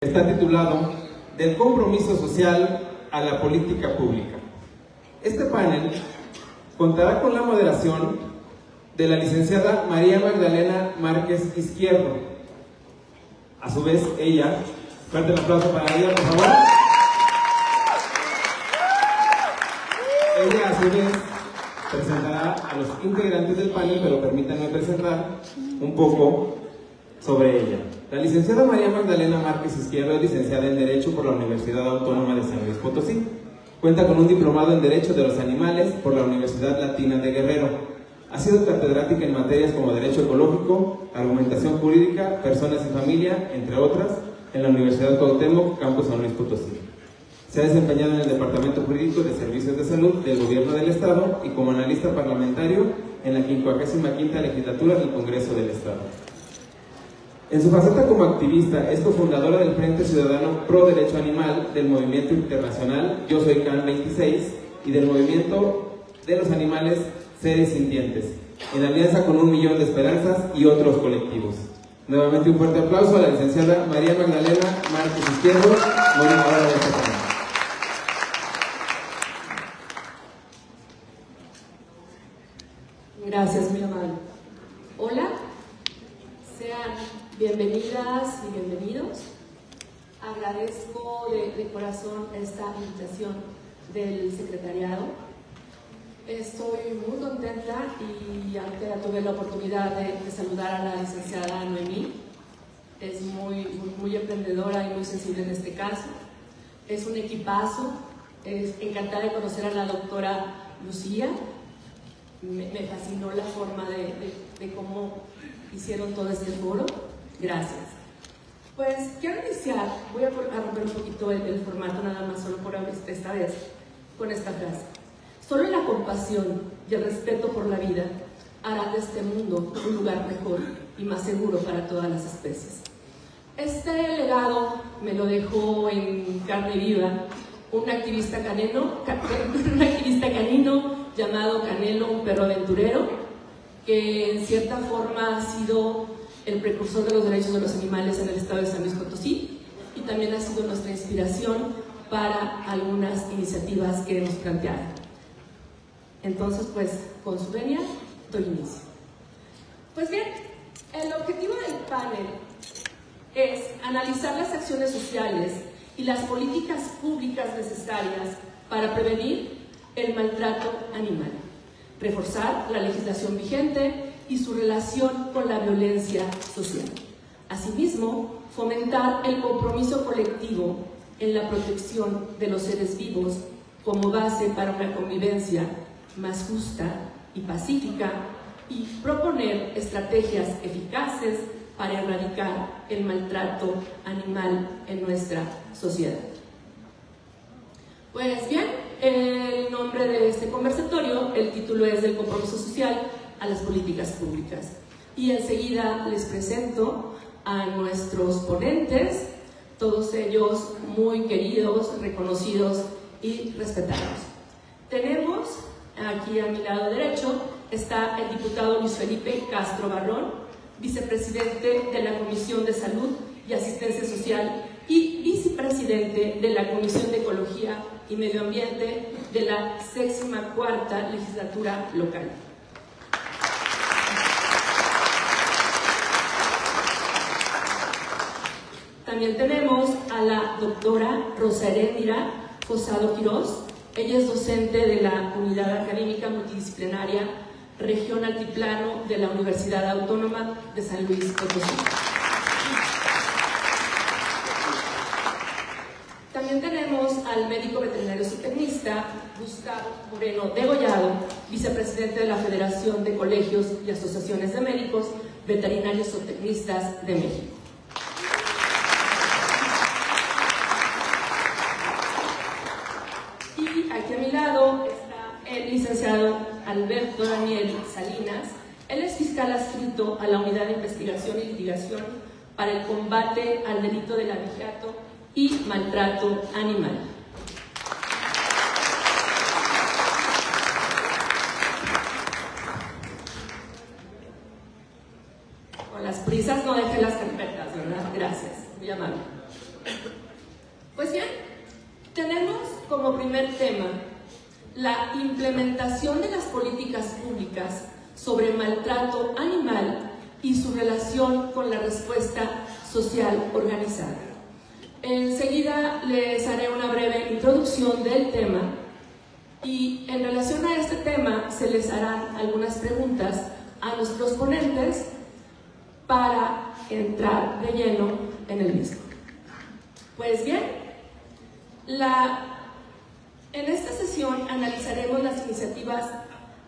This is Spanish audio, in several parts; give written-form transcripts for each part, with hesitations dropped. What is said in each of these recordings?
Está titulado Del compromiso social a la política pública. Este panel contará con la moderación de la licenciada María Magdalena Márquez Izquierdo. A su vez, ella, fuerte el aplauso para ella, por favor. Ella, a su vez, presentará a los integrantes del panel, pero permítanme presentar un poco sobre ella. La licenciada María Magdalena Márquez Izquierdo es licenciada en Derecho por la Universidad Autónoma de San Luis Potosí. Cuenta con un diplomado en Derecho de los Animales por la Universidad Latina de Guerrero. Ha sido catedrática en materias como Derecho Ecológico, Argumentación Jurídica, Personas y Familia, entre otras, en la Universidad Cuauhtémoc, Campus San Luis Potosí. Se ha desempeñado en el Departamento Jurídico de Servicios de Salud del Gobierno del Estado y como analista parlamentario en la 55ª Legislatura del Congreso del Estado. En su faceta como activista, es cofundadora del Frente Ciudadano Pro Derecho Animal, del movimiento internacional Yo Soy Can 26 y del movimiento de los animales Seres Sintientes, en alianza con 1 Millón de Esperanzas y otros colectivos. Nuevamente un fuerte aplauso a la licenciada María Magdalena Márquez Izquierdo, moderadora de este panel. Gracias, mi amable. Hola, sean bienvenidas y bienvenidos. Agradezco de corazón esta invitación del secretariado. Estoy muy contenta y antes tuve la oportunidad de saludar a la licenciada Noemí. Es muy emprendedora y muy sensible en este caso. Es un equipazo. Es encantada de conocer a la doctora Lucía. Me fascinó la forma de cómo hicieron todo este foro. Gracias. Pues quiero iniciar, voy a romper un poquito el formato nada más, solo por esta vez, con esta frase. Solo la compasión y el respeto por la vida hará de este mundo un lugar mejor y más seguro para todas las especies. Este legado me lo dejó en carne viva un activista canino llamado Canelo, un perro aventurero, que en cierta forma ha sido el precursor de los derechos de los animales en el estado de San Luis Potosí y también ha sido nuestra inspiración para algunas iniciativas que hemos planteado. Entonces, pues, con su venia, doy inicio. Pues bien, el objetivo del panel es analizar las acciones sociales y las políticas públicas necesarias para prevenir el maltrato animal, reforzar la legislación vigente y su relación con la violencia social. Asimismo, fomentar el compromiso colectivo en la protección de los seres vivos como base para una convivencia más justa y pacífica y proponer estrategias eficaces para erradicar el maltrato animal en nuestra sociedad. Pues bien, el nombre de este conversatorio, el título es Del compromiso social a las políticas públicas. Y enseguida les presento a nuestros ponentes, todos ellos muy queridos, reconocidos y respetados. Tenemos aquí a mi lado derecho, está el diputado Luis Felipe Castro Barrón, vicepresidente de la Comisión de Salud y Asistencia Social y vicepresidente de la Comisión de Ecología y Medio Ambiente de la 64ª Legislatura Local. También tenemos a la doctora Rosa Heréndira Posado Quirós. Ella es docente de la Unidad Académica Multidisciplinaria Región Altiplano de la Universidad Autónoma de San Luis Potosí. También tenemos al médico veterinario zootecnista Gustavo Moreno Degollado, vicepresidente de la Federación de Colegios y Asociaciones de Médicos Veterinarios Zootecnistas de México. Y aquí a mi lado está el licenciado Alberto Daniel Salinas. Él es fiscal adscrito a la Unidad de Investigación y Litigación para el combate al delito del abigeato y maltrato animal. Con las prisas no dejen las carpetas, ¿verdad? Gracias, muy amable. Pues bien, tenemos como primer tema la implementación de las políticas públicas sobre maltrato animal y su relación con la respuesta social organizada. Enseguida les haré una breve introducción del tema y en relación a este tema se les harán algunas preguntas a nuestros ponentes para entrar de lleno en el mismo. Pues bien, en esta sesión analizaremos las iniciativas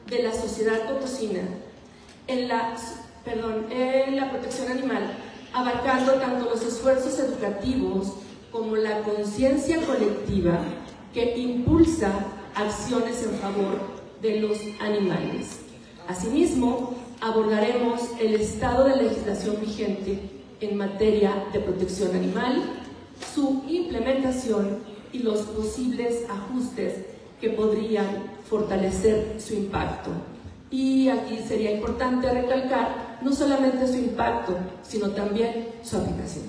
de la sociedad potosina en la protección animal, abarcando tanto los esfuerzos educativos como la conciencia colectiva que impulsa acciones en favor de los animales. Asimismo, abordaremos el estado de legislación vigente en materia de protección animal, su implementación y los posibles ajustes que podrían fortalecer su impacto. Y aquí sería importante recalcar no solamente su impacto, sino también su aplicación.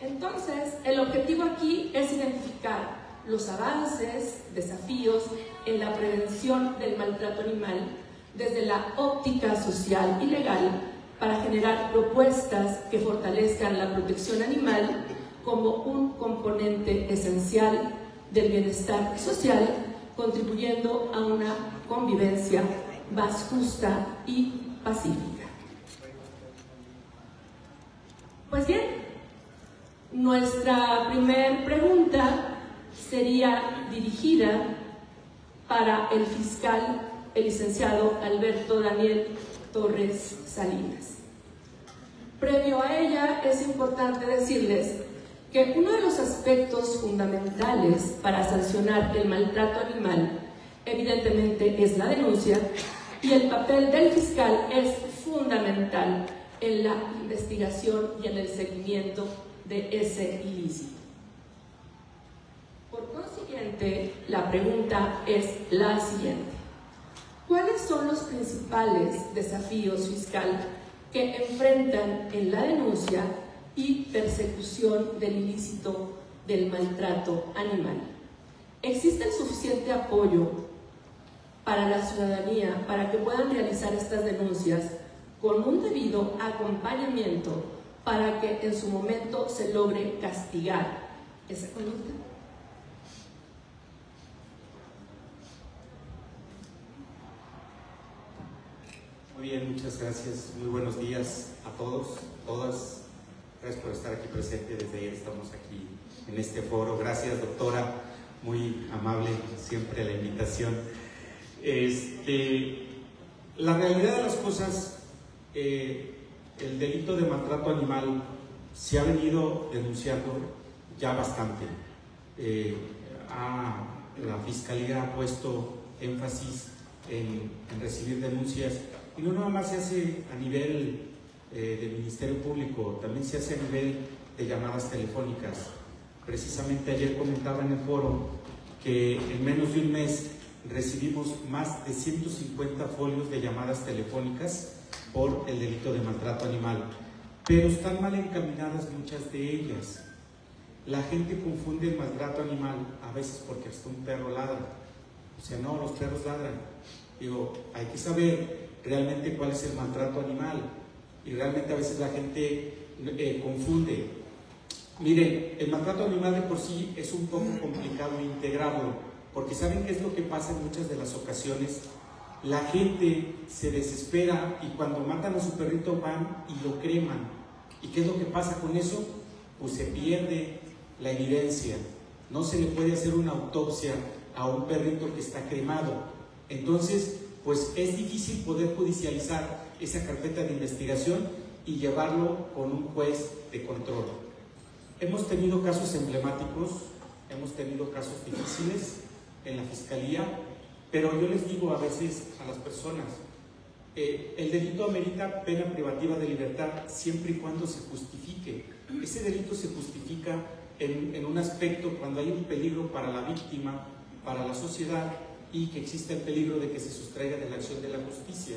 Entonces, el objetivo aquí es identificar los avances, desafíos en la prevención del maltrato animal desde la óptica social y legal para generar propuestas que fortalezcan la protección animal como un componente esencial del bienestar social, contribuyendo a una convivencia más justa y pacífica. Pues bien, nuestra primera pregunta sería dirigida para el fiscal, el licenciado Alberto Daniel Torres Salinas. Previo a ella, es importante decirles que uno de los aspectos fundamentales para sancionar el maltrato animal, evidentemente, es la denuncia, y el papel del fiscal es fundamental en la investigación y en el seguimiento de ese ilícito. Por consiguiente, la pregunta es la siguiente: ¿cuáles son los principales desafíos fiscales que enfrentan en la denuncia y persecución del ilícito del maltrato animal? ¿Existe el suficiente apoyo para la ciudadanía para que puedan realizar estas denuncias con un debido acompañamiento para que en su momento se logre castigar esa conducta? Muy bien, muchas gracias. Muy buenos días a todos, todas. Gracias por estar aquí presente. Desde ayer estamos aquí en este foro. Gracias, doctora, muy amable siempre la invitación. La realidad de las cosas, el delito de maltrato animal se ha venido denunciando ya bastante. La Fiscalía ha puesto énfasis en recibir denuncias, y no nada más se hace a nivel del Ministerio Público, también se hace a nivel de llamadas telefónicas. Precisamente ayer comentaba en el foro que en menos de un mes recibimos más de 150 folios de llamadas telefónicas por el delito de maltrato animal, pero están mal encaminadas muchas de ellas. La gente confunde el maltrato animal a veces porque hasta un perro ladra. O sea, no, los perros ladran. Digo, hay que saber realmente cuál es el maltrato animal, y realmente a veces la gente confunde. Miren, el maltrato animal de por sí es un poco complicado integrarlo, porque ¿saben qué es lo que pasa en muchas de las ocasiones? La gente se desespera y cuando matan a su perrito van y lo creman. ¿Y qué es lo que pasa con eso? Pues se pierde la evidencia. No se le puede hacer una autopsia a un perrito que está cremado. Entonces, pues es difícil poder judicializar esa carpeta de investigación y llevarlo con un juez de control. Hemos tenido casos emblemáticos, hemos tenido casos difíciles en la Fiscalía, pero yo les digo a veces a las personas, el delito amerita pena privativa de libertad siempre y cuando se justifique. Ese delito se justifica en un aspecto cuando hay un peligro para la víctima, para la sociedad, y que existe el peligro de que se sustraiga de la acción de la justicia.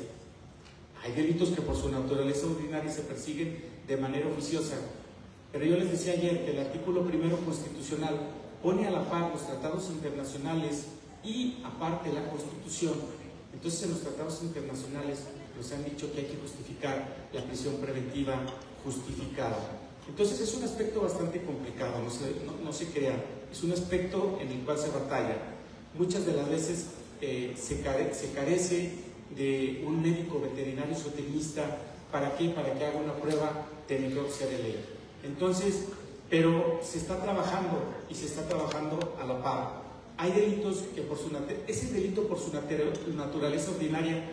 Hay delitos que por su naturaleza ordinaria se persiguen de manera oficiosa. Pero yo les decía ayer que el artículo 1 constitucional pone a la par los tratados internacionales y aparte la Constitución. Entonces en los tratados internacionales nos han dicho que hay que justificar la prisión preventiva justificada. Entonces es un aspecto bastante complicado, no se crea, es un aspecto en el cual se batalla. Muchas de las veces se carece de un médico veterinario zootecnista. ¿Para qué? Para que haga una prueba de necropsia de ley. Entonces, pero se está trabajando y se está trabajando a la par. Hay delitos que ese delito por su naturaleza ordinaria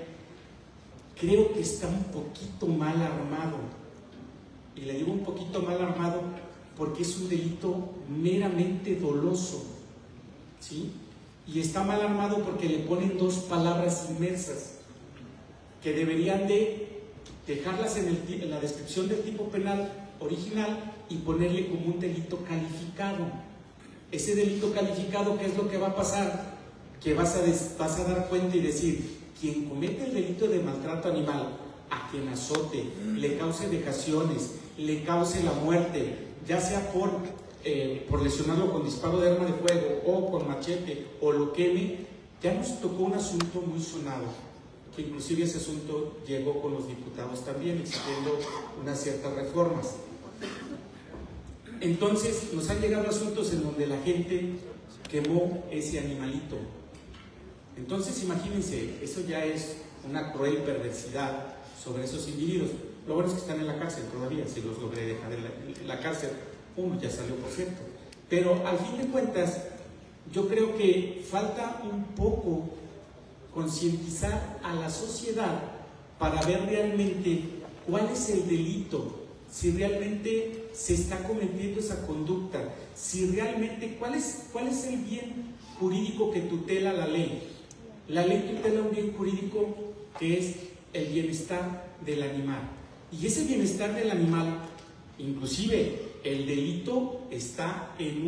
creo que está un poquito mal armado. Y le digo un poquito mal armado porque es un delito meramente doloso, ¿sí? Y está mal armado porque le ponen dos palabras inmersas que deberían de dejarlas en la descripción del tipo penal original y ponerle como un delito calificado. Ese delito calificado, ¿qué es lo que va a pasar? Que vas a dar cuenta y decir, quien comete el delito de maltrato animal, a quien azote, le cause vejaciones, le cause la muerte, ya sea por lesionarlo con disparo de arma de fuego o con machete o lo queme, ya nos tocó un asunto muy sonado, que inclusive ese asunto llegó con los diputados también, exigiendo unas ciertas reformas. Entonces nos han llegado asuntos en donde la gente quemó ese animalito. Entonces imagínense, eso ya es una cruel perversidad sobre esos individuos. Lo bueno es que están en la cárcel todavía, si los logré dejar en la cárcel. Uno ya salió, por cierto. Pero al fin de cuentas, yo creo que falta un poco concientizar a la sociedad para ver realmente cuál es el delito, si realmente se está cometiendo esa conducta, si realmente cuál es el bien jurídico que tutela la ley. La ley tutela un bien jurídico que es el bienestar del animal. Y ese bienestar del animal, inclusive el delito está en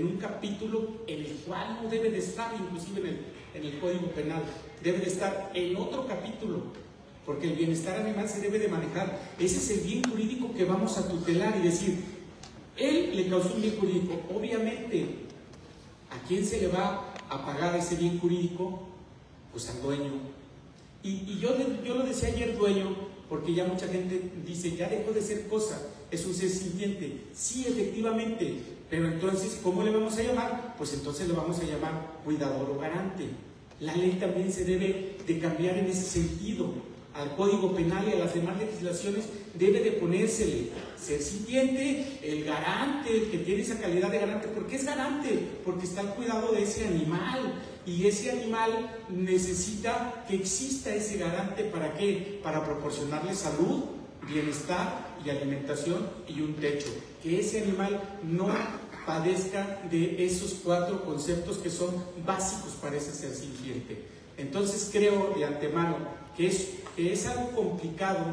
un capítulo en el cual no debe de estar, inclusive en el Código Penal, debe de estar en otro capítulo, porque el bienestar animal se debe de manejar. Ese es el bien jurídico que vamos a tutelar y decir, él le causó un bien jurídico. Obviamente, ¿a quién se le va a pagar ese bien jurídico? Pues al dueño. Y yo lo decía ayer, dueño, porque ya mucha gente dice, ya dejó de ser cosa, es un ser sintiente. Sí, efectivamente, pero entonces, ¿cómo le vamos a llamar? Pues entonces le vamos a llamar cuidador o garante. La ley también se debe de cambiar en ese sentido. Al Código Penal y a las demás legislaciones debe de ponérsele ser sintiente, el garante, el que tiene esa calidad de garante. ¿Por qué es garante? Porque está al cuidado de ese animal, y ese animal necesita que exista ese garante. ¿Para qué? Para proporcionarle salud, bienestar y alimentación y un techo. Que ese animal no padezca de esos 4 conceptos que son básicos para ese ser sintiente. Entonces creo de antemano que es algo complicado,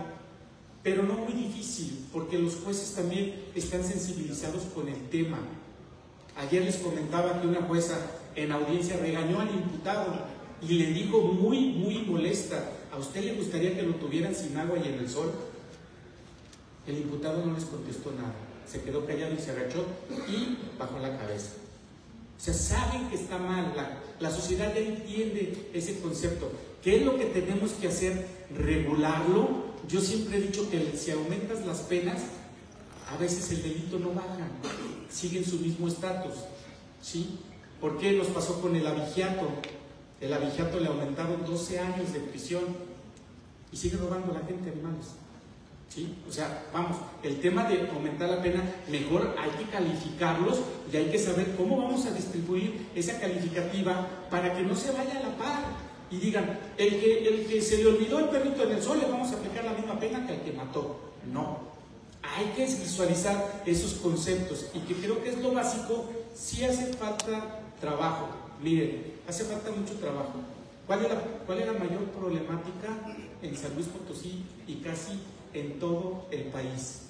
pero no muy difícil, porque los jueces también están sensibilizados con el tema. Ayer les comentaba que una jueza en audiencia regañó al imputado y le dijo muy molesta, ¿a usted le gustaría que lo tuvieran sin agua y en el sol? El imputado no les contestó nada, se quedó callado y se agachó y bajó la cabeza. O sea, saben que está mal, la sociedad ya entiende ese concepto. ¿Qué es lo que tenemos que hacer? Regularlo. Yo siempre he dicho que si aumentas las penas, a veces el delito no baja, sigue en su mismo estatus, ¿sí? ¿Por qué nos pasó con el abigeato? El abigeato le aumentaron 12 años de prisión y sigue robando a la gente animales, ¿sí? O sea, vamos, el tema de aumentar la pena, mejor hay que calificarlos y hay que saber cómo vamos a distribuir esa calificativa para que no se vaya a la par y digan, el que se le olvidó el perrito en el sol, le vamos a aplicar la misma pena que al que mató. No, hay que visualizar esos conceptos y que creo que es lo básico. Sí hace falta trabajo, miren, hace falta mucho trabajo. ¿Cuál es la mayor problemática en San Luis Potosí y casi en todo el país?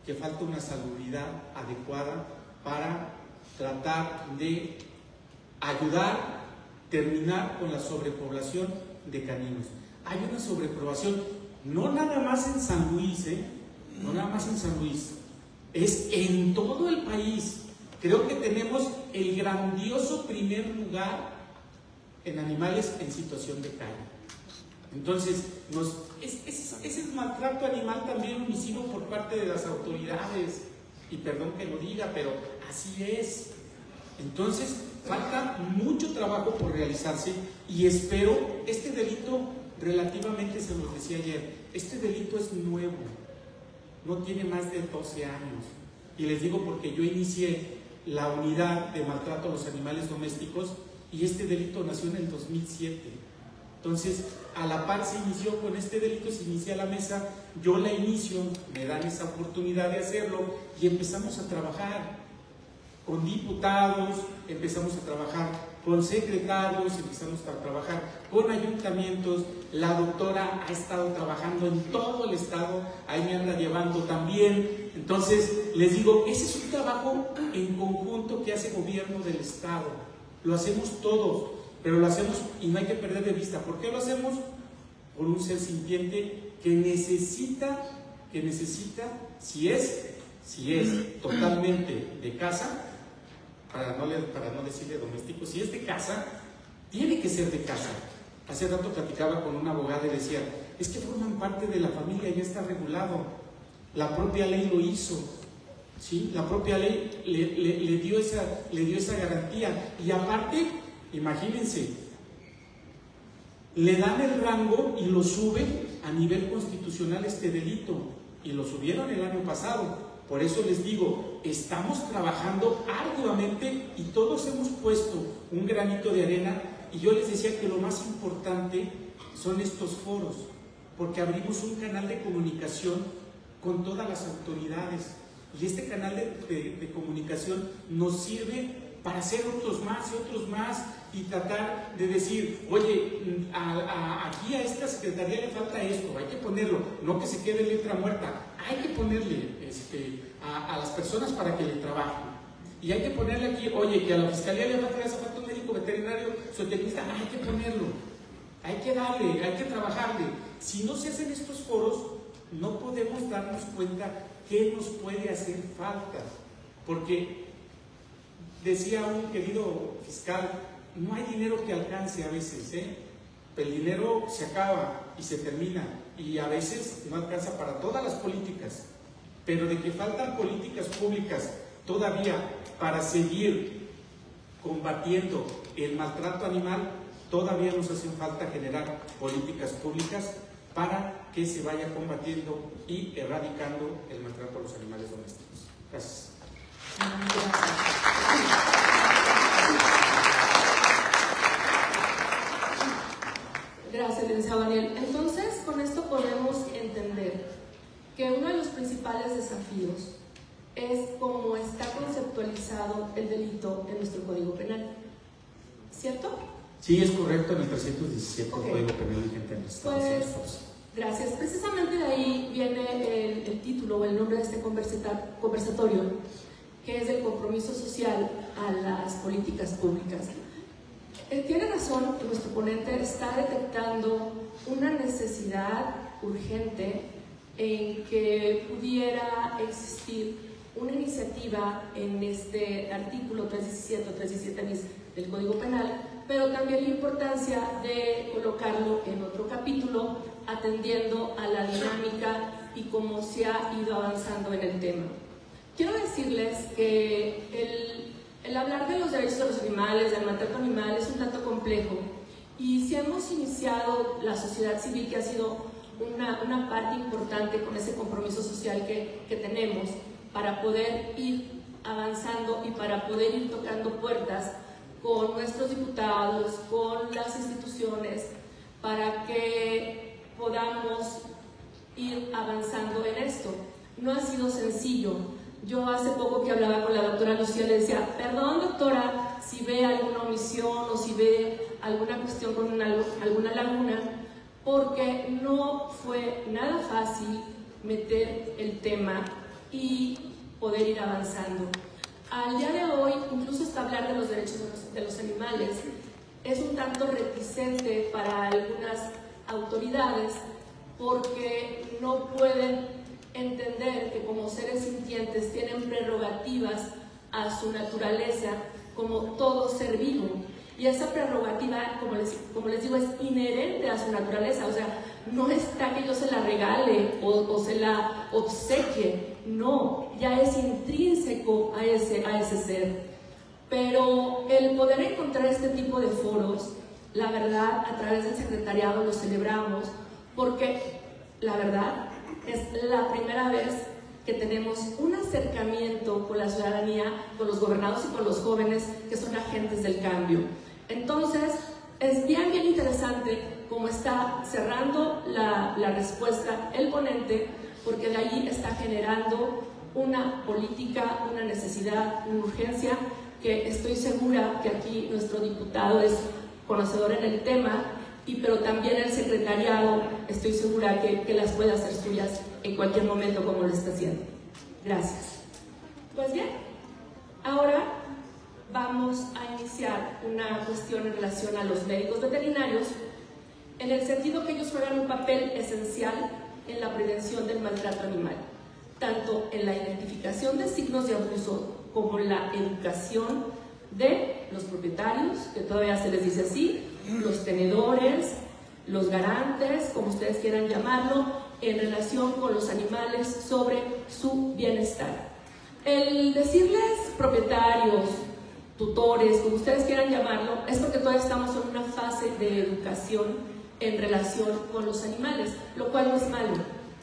Que falta una salubridad adecuada para tratar de ayudar, terminar con la sobrepoblación de caninos. Hay una sobrepoblación, no nada más en San Luis, no nada más en San Luis, es en todo el país. Creo que tenemos el grandioso primer lugar en animales en situación de calle. Entonces, ese es maltrato animal también homicidio por parte de las autoridades. Y perdón que lo diga, pero así es. Entonces, falta mucho trabajo por realizarse y espero, este delito relativamente, se los decía ayer, este delito es nuevo, no tiene más de 12 años. Y les digo porque yo inicié la unidad de maltrato a los animales domésticos y este delito nació en el 2007. Entonces, a la par se inició con este delito, se inicia la mesa, yo la inicio, me dan esa oportunidad de hacerlo y empezamos a trabajar con diputados, empezamos a trabajar con secretarios, empezamos a trabajar con ayuntamientos. La doctora ha estado trabajando en todo el estado, ahí me anda llevando también. Entonces, les digo, ese es un trabajo en conjunto que hace gobierno del estado. Lo hacemos todos, pero lo hacemos y no hay que perder de vista. ¿Por qué lo hacemos? Por un ser sintiente que necesita, si es totalmente de casa, para no decirle doméstico, si es de casa, tiene que ser de casa. Hace rato platicaba con una abogada y decía, es que forman parte de la familia, ya está regulado. La propia ley lo hizo, ¿sí? La propia ley le dio esa garantía. Y aparte, imagínense, le dan el rango y lo suben a nivel constitucional este delito. Y lo subieron el año pasado. Por eso les digo, estamos trabajando arduamente y todos hemos puesto un granito de arena. Y yo les decía que lo más importante son estos foros, porque abrimos un canal de comunicación con todas las autoridades. Y este canal de comunicación nos sirve para hacer otros más y tratar de decir, oye, aquí a esta secretaría le falta esto, hay que ponerlo, no que se quede letra muerta, hay que ponerle a las personas para que le trabajen. Y hay que ponerle aquí, oye, que a la fiscalía le falta un médico veterinario, zootecnista, hay que ponerlo, hay que darle, hay que trabajarle. Si no se hacen estos foros, no podemos darnos cuenta qué nos puede hacer falta. Porque decía un querido fiscal, no hay dinero que alcance a veces, el dinero se acaba y se termina, y a veces no alcanza para todas las políticas, pero de que faltan políticas públicas todavía para seguir combatiendo el maltrato animal, todavía nos hacen falta generar políticas públicas para que se vaya combatiendo y erradicando el maltrato a los animales domésticos. Gracias. Gracias, licenciado Daniel. Entonces, con esto podemos entender que uno de los principales desafíos es cómo está conceptualizado el delito en nuestro Código Penal, ¿cierto? Sí, es correcto, en el 317 okay. Código Penal vigente en el Estado. Pues, gracias. Precisamente de ahí viene el título o el nombre de este conversatorio, que es el compromiso social a las políticas públicas. Tiene razón, nuestro ponente está detectando una necesidad urgente en que pudiera existir una iniciativa en este artículo 317 o 317 bis del Código Penal, pero también la importancia de colocarlo en otro capítulo, atendiendo a la dinámica y cómo se ha ido avanzando en el tema. Quiero decirles que el hablar de los derechos de los animales, del maltrato animal, es un tanto complejo, y si hemos iniciado la sociedad civil, que ha sido una parte importante con ese compromiso social que tenemos para poder ir avanzando y para poder ir tocando puertas con nuestros diputados, con las instituciones, para que podamos ir avanzando en esto. No ha sido sencillo. Yo hace poco que hablaba con la doctora Lucía, le decía, perdón doctora, si ve alguna omisión o si ve alguna cuestión con alguna laguna, porque no fue nada fácil meter el tema y poder ir avanzando. Al día de hoy, incluso hasta hablar de los derechos de los animales es un tanto reticente para algunas autoridades, porque no pueden entender que como seres sintientes tienen prerrogativas a su naturaleza como todo ser vivo. Y esa prerrogativa, como les digo, es inherente a su naturaleza. O sea, no está que yo se la regale o se la obsequie. No, ya es intrínseco a ese ser. Pero el poder encontrar este tipo de foros, la verdad, a través del secretariado lo celebramos, porque la verdad es la primera vez que tenemos un acercamiento con la ciudadanía, con los gobernados y con los jóvenes que son agentes del cambio. Entonces, es bien interesante cómo está cerrando la respuesta el ponente, porque de allí está generando una política, una necesidad, una urgencia, que estoy segura que aquí nuestro diputado es conocedor en el tema, pero también el secretariado, estoy segura que las puede hacer suyas en cualquier momento como lo está haciendo. Gracias. Pues bien, ahora vamos a iniciar una cuestión en relación a los médicos veterinarios, en el sentido que ellos juegan un papel esencial en la prevención del maltrato animal, tanto en la identificación de signos de abuso como la educación de los propietarios, que todavía se les dice así, los tenedores, los garantes, como ustedes quieran llamarlo, en relación con los animales sobre su bienestar. El decirles propietarios, tutores, como ustedes quieran llamarlo, es porque todavía estamos en una fase de educación en relación con los animales, lo cual no es malo,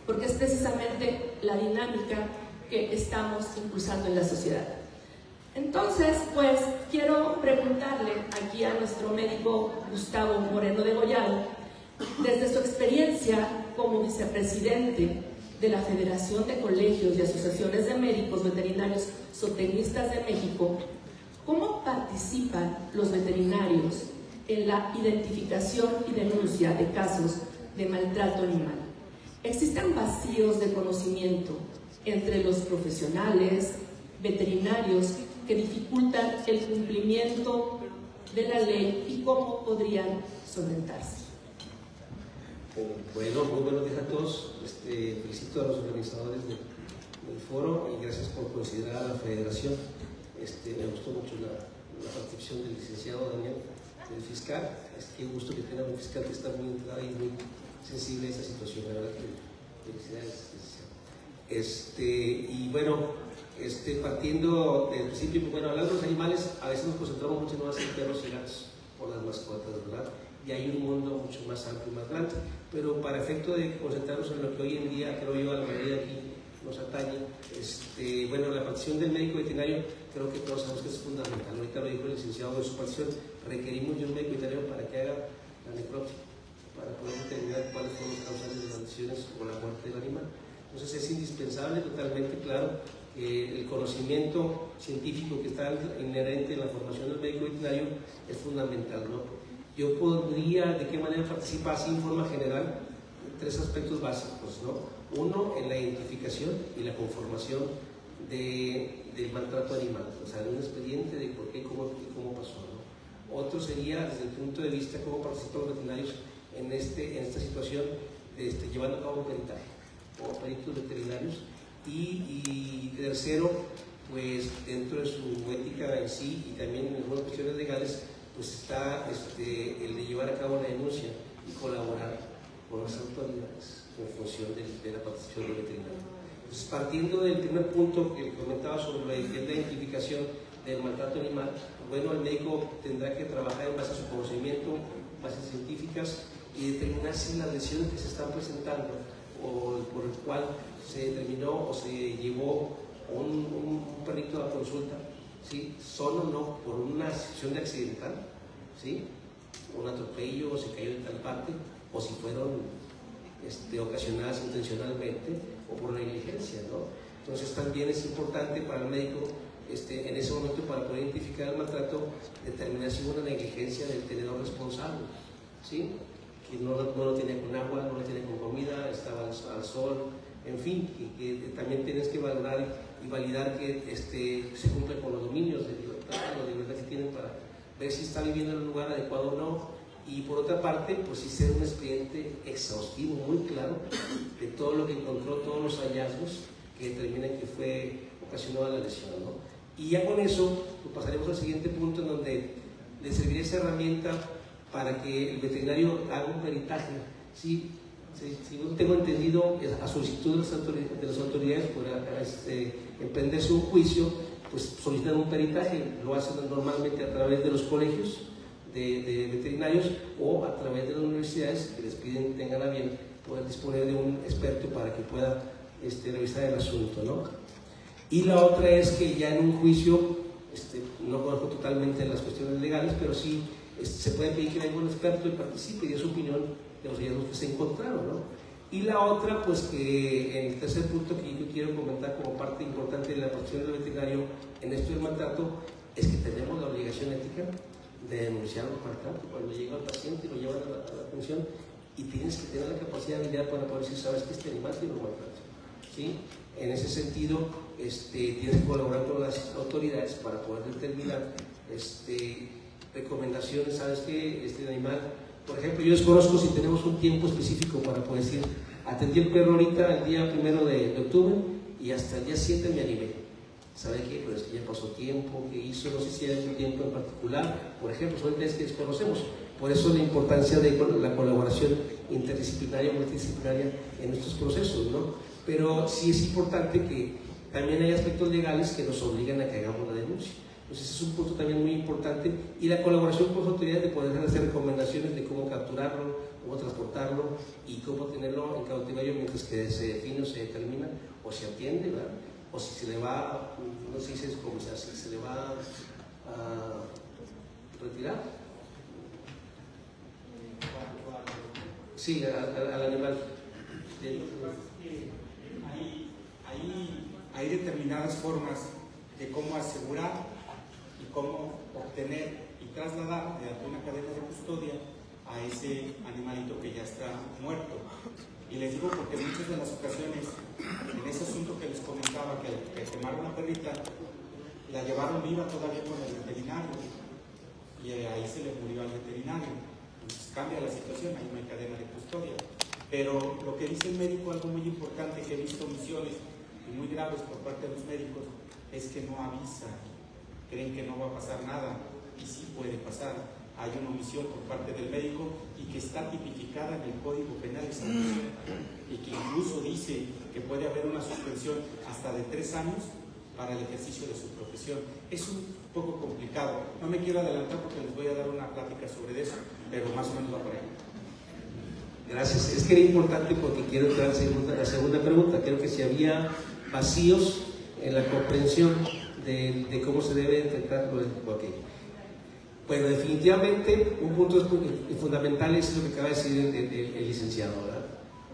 porque es precisamente la dinámica que estamos impulsando en la sociedad. Entonces, pues, quiero preguntarle aquí a nuestro médico Gustavo Moreno Degollado, desde su experiencia como vicepresidente de la Federación de Colegios y Asociaciones de Médicos Veterinarios Zootecnistas de México, ¿cómo participan los veterinarios en la identificación y denuncia de casos de maltrato animal? ¿Existen vacíos de conocimiento entre los profesionales veterinarios que dificultan el cumplimiento de la ley y cómo podrían solventarse? Bueno, muy buenos días a todos. Felicito a los organizadores del foro y gracias por considerar a la federación. Me gustó mucho la participación del licenciado Daniel, del fiscal. Qué gusto que tenga un fiscal que está muy entrado y muy sensible a esta situación. La verdad que felicidades, licenciado. Y bueno, partiendo del principio, bueno, hablando de los animales, a veces nos concentramos mucho más en perros y gatos por las mascotas, ¿verdad? Y hay un mundo mucho más amplio y más grande, pero para efecto de concentrarnos en lo que hoy en día, creo yo, a la mayoría aquí nos atañe, bueno, la participación del médico veterinario, creo que todos sabemos que es fundamental. Ahorita lo dijo el licenciado de su participación, requerimos de un médico veterinario para que haga la necropsia, para poder determinar cuáles fueron las causas de las lesiones o la muerte del animal. Entonces es indispensable, totalmente claro, el conocimiento científico que está inherente en la formación del médico veterinario es fundamental, ¿no? Yo podría, ¿de qué manera participa así en forma general? Tres aspectos básicos, ¿no? Uno, en la identificación y la conformación del maltrato animal, o sea, un expediente de por qué y cómo pasó, ¿no? Otro sería, desde el punto de vista, cómo participan los veterinarios en esta situación, llevando a cabo peritaje, o peritos veterinarios. Y tercero, pues dentro de su ética en sí y también en algunas cuestiones legales, pues está el de llevar a cabo la denuncia y colaborar con las autoridades en función de la participación del veterinario. Entonces, partiendo del primer punto que comentaba sobre la identificación del maltrato animal, bueno, el médico tendrá que trabajar en base a su conocimiento, bases científicas, y determinar si las lesiones que se están presentando o por el cual se determinó o se llevó un perrito a consulta, ¿sí?, son o no por una situación de accidental, ¿sí?, un atropello, o se cayó de tal parte, o si fueron ocasionadas intencionalmente o por negligencia, ¿no? Entonces también es importante para el médico en ese momento, para poder identificar el maltrato, determinar si hubo una negligencia del tenedor responsable, ¿sí?, que no lo tenía con agua, no lo tenía con comida, estaba al sol, en fin, que también tienes que valorar y validar que se cumple con los dominios de libertad que tienen para ver si está viviendo en un lugar adecuado o no, y por otra parte, pues sí ser un expediente exhaustivo, muy claro, de todo lo que encontró, todos los hallazgos que determinan que fue ocasionada la lesión, ¿no? Y ya con eso pues pasaremos al siguiente punto, en donde le serviría esa herramienta para que el veterinario haga un peritaje. ¿Sí? Si no tengo entendido, a solicitud de las autoridades por emprenderse un juicio, pues solicitan un peritaje, lo hacen normalmente a través de los colegios de veterinarios o a través de las universidades, que les piden que tengan a bien poder disponer de un experto para que pueda revisar el asunto, ¿no? Y la otra es que ya en un juicio, no conozco totalmente las cuestiones legales, pero sí se puede pedir que venga un experto y participe y dé su opinión de los hallazgos que se encontraron, ¿no? Y la otra, pues que en el tercer punto que yo quiero comentar como parte importante de la protección del veterinario en esto del maltrato, es que tenemos la obligación ética de denunciar los maltratos cuando llega el paciente y lo llevan a la atención, y tienes que tener la capacidad de habilidad para poder decir, sabes que este animal tiene un maltrato, ¿sí? En ese sentido, tienes que colaborar con las autoridades para poder determinar recomendaciones. Sabes que este animal, por ejemplo, yo desconozco si tenemos un tiempo específico para poder decir, atendí el perro ahorita el día 1 de octubre y hasta el día 7 me animé. ¿Sabe qué? Pero es que ya pasó tiempo, ¿qué hizo? No sé si hay un tiempo en particular. Por ejemplo, son detalles que desconocemos. Por eso la importancia de la colaboración interdisciplinaria, multidisciplinaria en estos procesos, ¿no? Pero sí es importante que también hay aspectos legales que nos obligan a que hagamos la denuncia. Entonces es un punto también muy importante, y la colaboración con las autoridades de poder hacer recomendaciones de cómo capturarlo, cómo transportarlo y cómo tenerlo en cautiverio mientras que se define o se determina o se atiende, ¿verdad? O si se le va, no sé si es como se hace, se le va a retirar. Sí, al animal. Hay determinadas formas de cómo asegurar y cómo obtener y trasladar mediante una cadena de custodia a ese animalito que ya está muerto. Y les digo porque en muchas de las ocasiones, en ese asunto que les comentaba, que quemaron a una perrita, la llevaron viva todavía con el veterinario y ahí se le murió al veterinario. Entonces cambia la situación, hay una cadena de custodia. Pero lo que dice el médico, algo muy importante que he visto omisiones y muy graves por parte de los médicos, es que no avisan, creen que no va a pasar nada, y sí puede pasar. Hay una omisión por parte del médico y que está tipificada en el Código Penal esa omisión, y que incluso dice que puede haber una suspensión hasta de 3 años para el ejercicio de su profesión. Es un poco complicado, no me quiero adelantar porque les voy a dar una plática sobre eso, pero más o menos va por ahí. Gracias. Es que era importante porque quiero entrar a la segunda pregunta. Creo que si había vacíos en la comprensión de cómo se debe detectar lo del... Okay. Bueno, definitivamente un punto fundamental es lo que acaba de decir el licenciado, ¿verdad?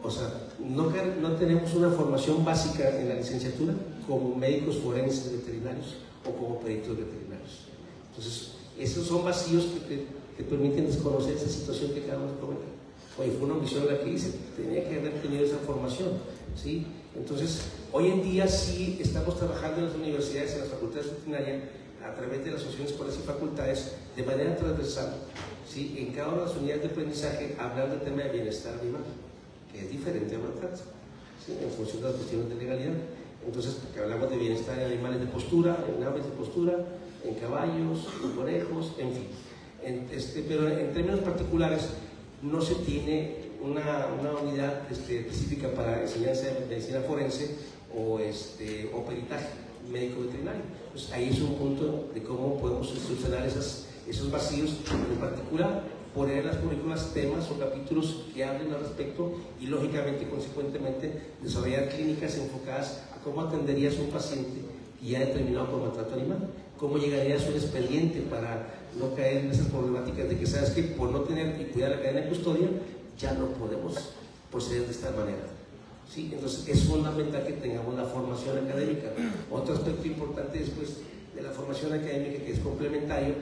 O sea, no tenemos una formación básica en la licenciatura como médicos forenses veterinarios o como peritos veterinarios. Entonces, esos son vacíos que te permiten desconocer esa situación que acabamos de comentar. Oye, fue una omisión la que hice, tenía que haber tenido esa formación, ¿sí? Entonces, hoy en día sí estamos trabajando en las universidades, en las facultades veterinarias, a través de las asociaciones escuelas y facultades, de manera transversal, ¿sí? En cada una de las unidades de aprendizaje, hablando del tema de bienestar animal, que es diferente a maltrato, ¿sí? En función de las cuestiones de legalidad. Entonces, porque hablamos de bienestar en animales de postura, en aves de postura, en caballos, en conejos, en fin. Pero en términos particulares, no se tiene una unidad específica para enseñanza de medicina forense o peritaje médico veterinario. Entonces, ahí es un punto de cómo podemos solucionar esos vacíos, en particular poner en las currículas temas o capítulos que hablen al respecto y, lógicamente, consecuentemente, desarrollar clínicas enfocadas a cómo atenderías a un paciente que ya determinado por maltrato animal, cómo llegarías a un expediente para no caer en esas problemáticas de que sabes que por no tener y cuidar la cadena de custodia ya no podemos proceder de esta manera, ¿sí? Entonces es fundamental que tengamos la formación académica. Otro aspecto importante después de la formación académica, que es complementario,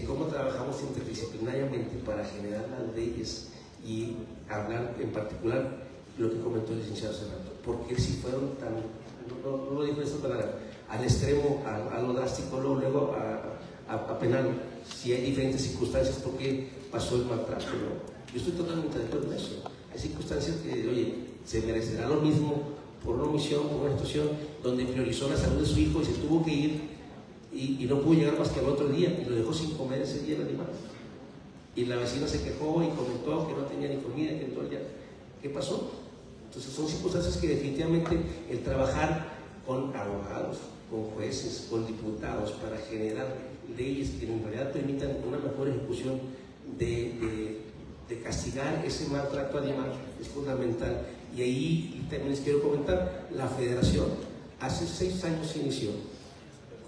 cómo trabajamos interdisciplinariamente para generar las leyes y hablar en particular lo que comentó el licenciado hace rato. ¿Por qué si fueron tan, no lo digo de esta manera, al extremo, a lo drástico, luego a penal, si hay diferentes circunstancias por qué pasó el maltrato, ¿no? Yo estoy totalmente de acuerdo en eso. Hay circunstancias que, oye, se merecerá lo mismo por una omisión, por una situación donde priorizó la salud de su hijo y se tuvo que ir y no pudo llegar más que al otro día y lo dejó sin comer ese día el animal. Y la vecina se quejó y comentó que no tenía ni comida, que todo el día. ¿Qué pasó? Entonces son circunstancias que definitivamente el trabajar con abogados, con jueces, con diputados para generar leyes que en realidad permitan una mejor ejecución de castigar ese maltrato animal es fundamental. Y ahí también les quiero comentar, la federación hace 6 años se inició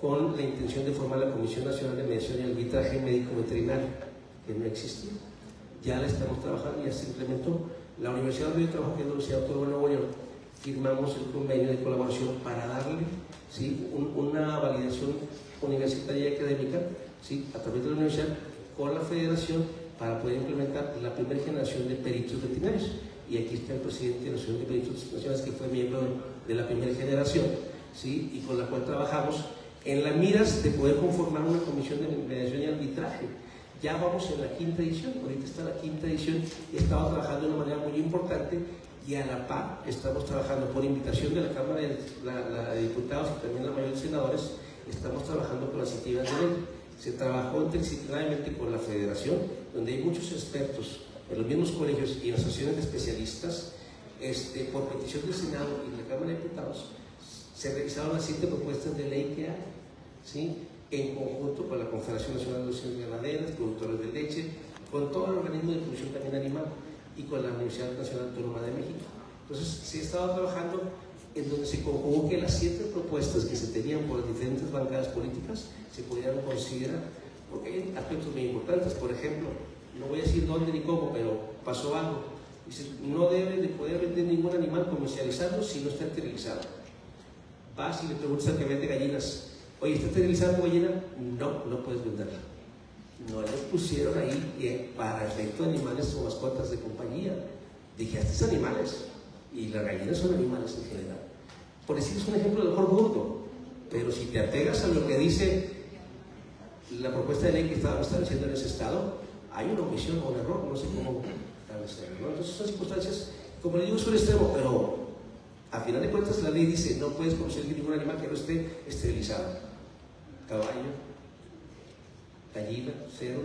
con la intención de formar la Comisión Nacional de Mediación y Arbitraje Médico Veterinario, que no existía. Ya la estamos trabajando, ya se implementó. La Universidad de Trabajo, que es la Universidad Autónoma de Nuevo León, firmamos el convenio de colaboración para darle, ¿sí?, una validación universitaria y académica, ¿sí?, a través de la universidad con la federación para poder implementar la primera generación de peritos veterinarios. Y aquí está el presidente de la Asociación de Peritos Nacionales, que fue miembro de la primera generación, ¿sí?, y con la cual trabajamos en las miras de poder conformar una comisión de mediación y arbitraje. Ya vamos en la 5ª edición, ahorita está la 5ª edición y estamos trabajando de una manera muy importante, y a la par estamos trabajando por invitación de la Cámara de Diputados y también la mayoría de senadores, estamos trabajando con las iniciativas de ley. Se trabajó interdisciplinariamente con la federación, donde hay muchos expertos en los mismos colegios y en asociaciones de especialistas. Por petición del Senado y de la Cámara de Diputados se revisaron las 7 propuestas de ley que hay, ¿sí?, en conjunto con la Confederación Nacional de Asociaciones Ganaderas, productores de leche, con todo el organismo de producción también animal y con la Universidad Nacional Autónoma de México. Entonces se estaba trabajando en donde se conjugó que las 7 propuestas que se tenían por las diferentes bancadas políticas se pudieran considerar, porque hay aspectos muy importantes. Por ejemplo, no voy a decir dónde ni cómo, pero pasó algo. Dice, no debe de poder vender ningún animal comercializado si no está esterilizado. Vas y le preguntas al que vende gallinas, oye, ¿está esterilizado gallina? No, no puedes venderla. No le pusieron ahí para efecto de animales o mascotas de compañía. Dije, estos animales. Y las gallinas son animales en general. Por decir, es un ejemplo de mejor burdo. Pero si te apegas a lo que dice la propuesta de ley que estábamos estableciendo en ese estado, hay una omisión o un error, no sé cómo establecerlo, ¿no? Entonces son circunstancias, como le digo, es un extremo, pero a final de cuentas la ley dice, no puedes comercializar ningún animal que no esté esterilizado. Caballo, gallina, cerdo,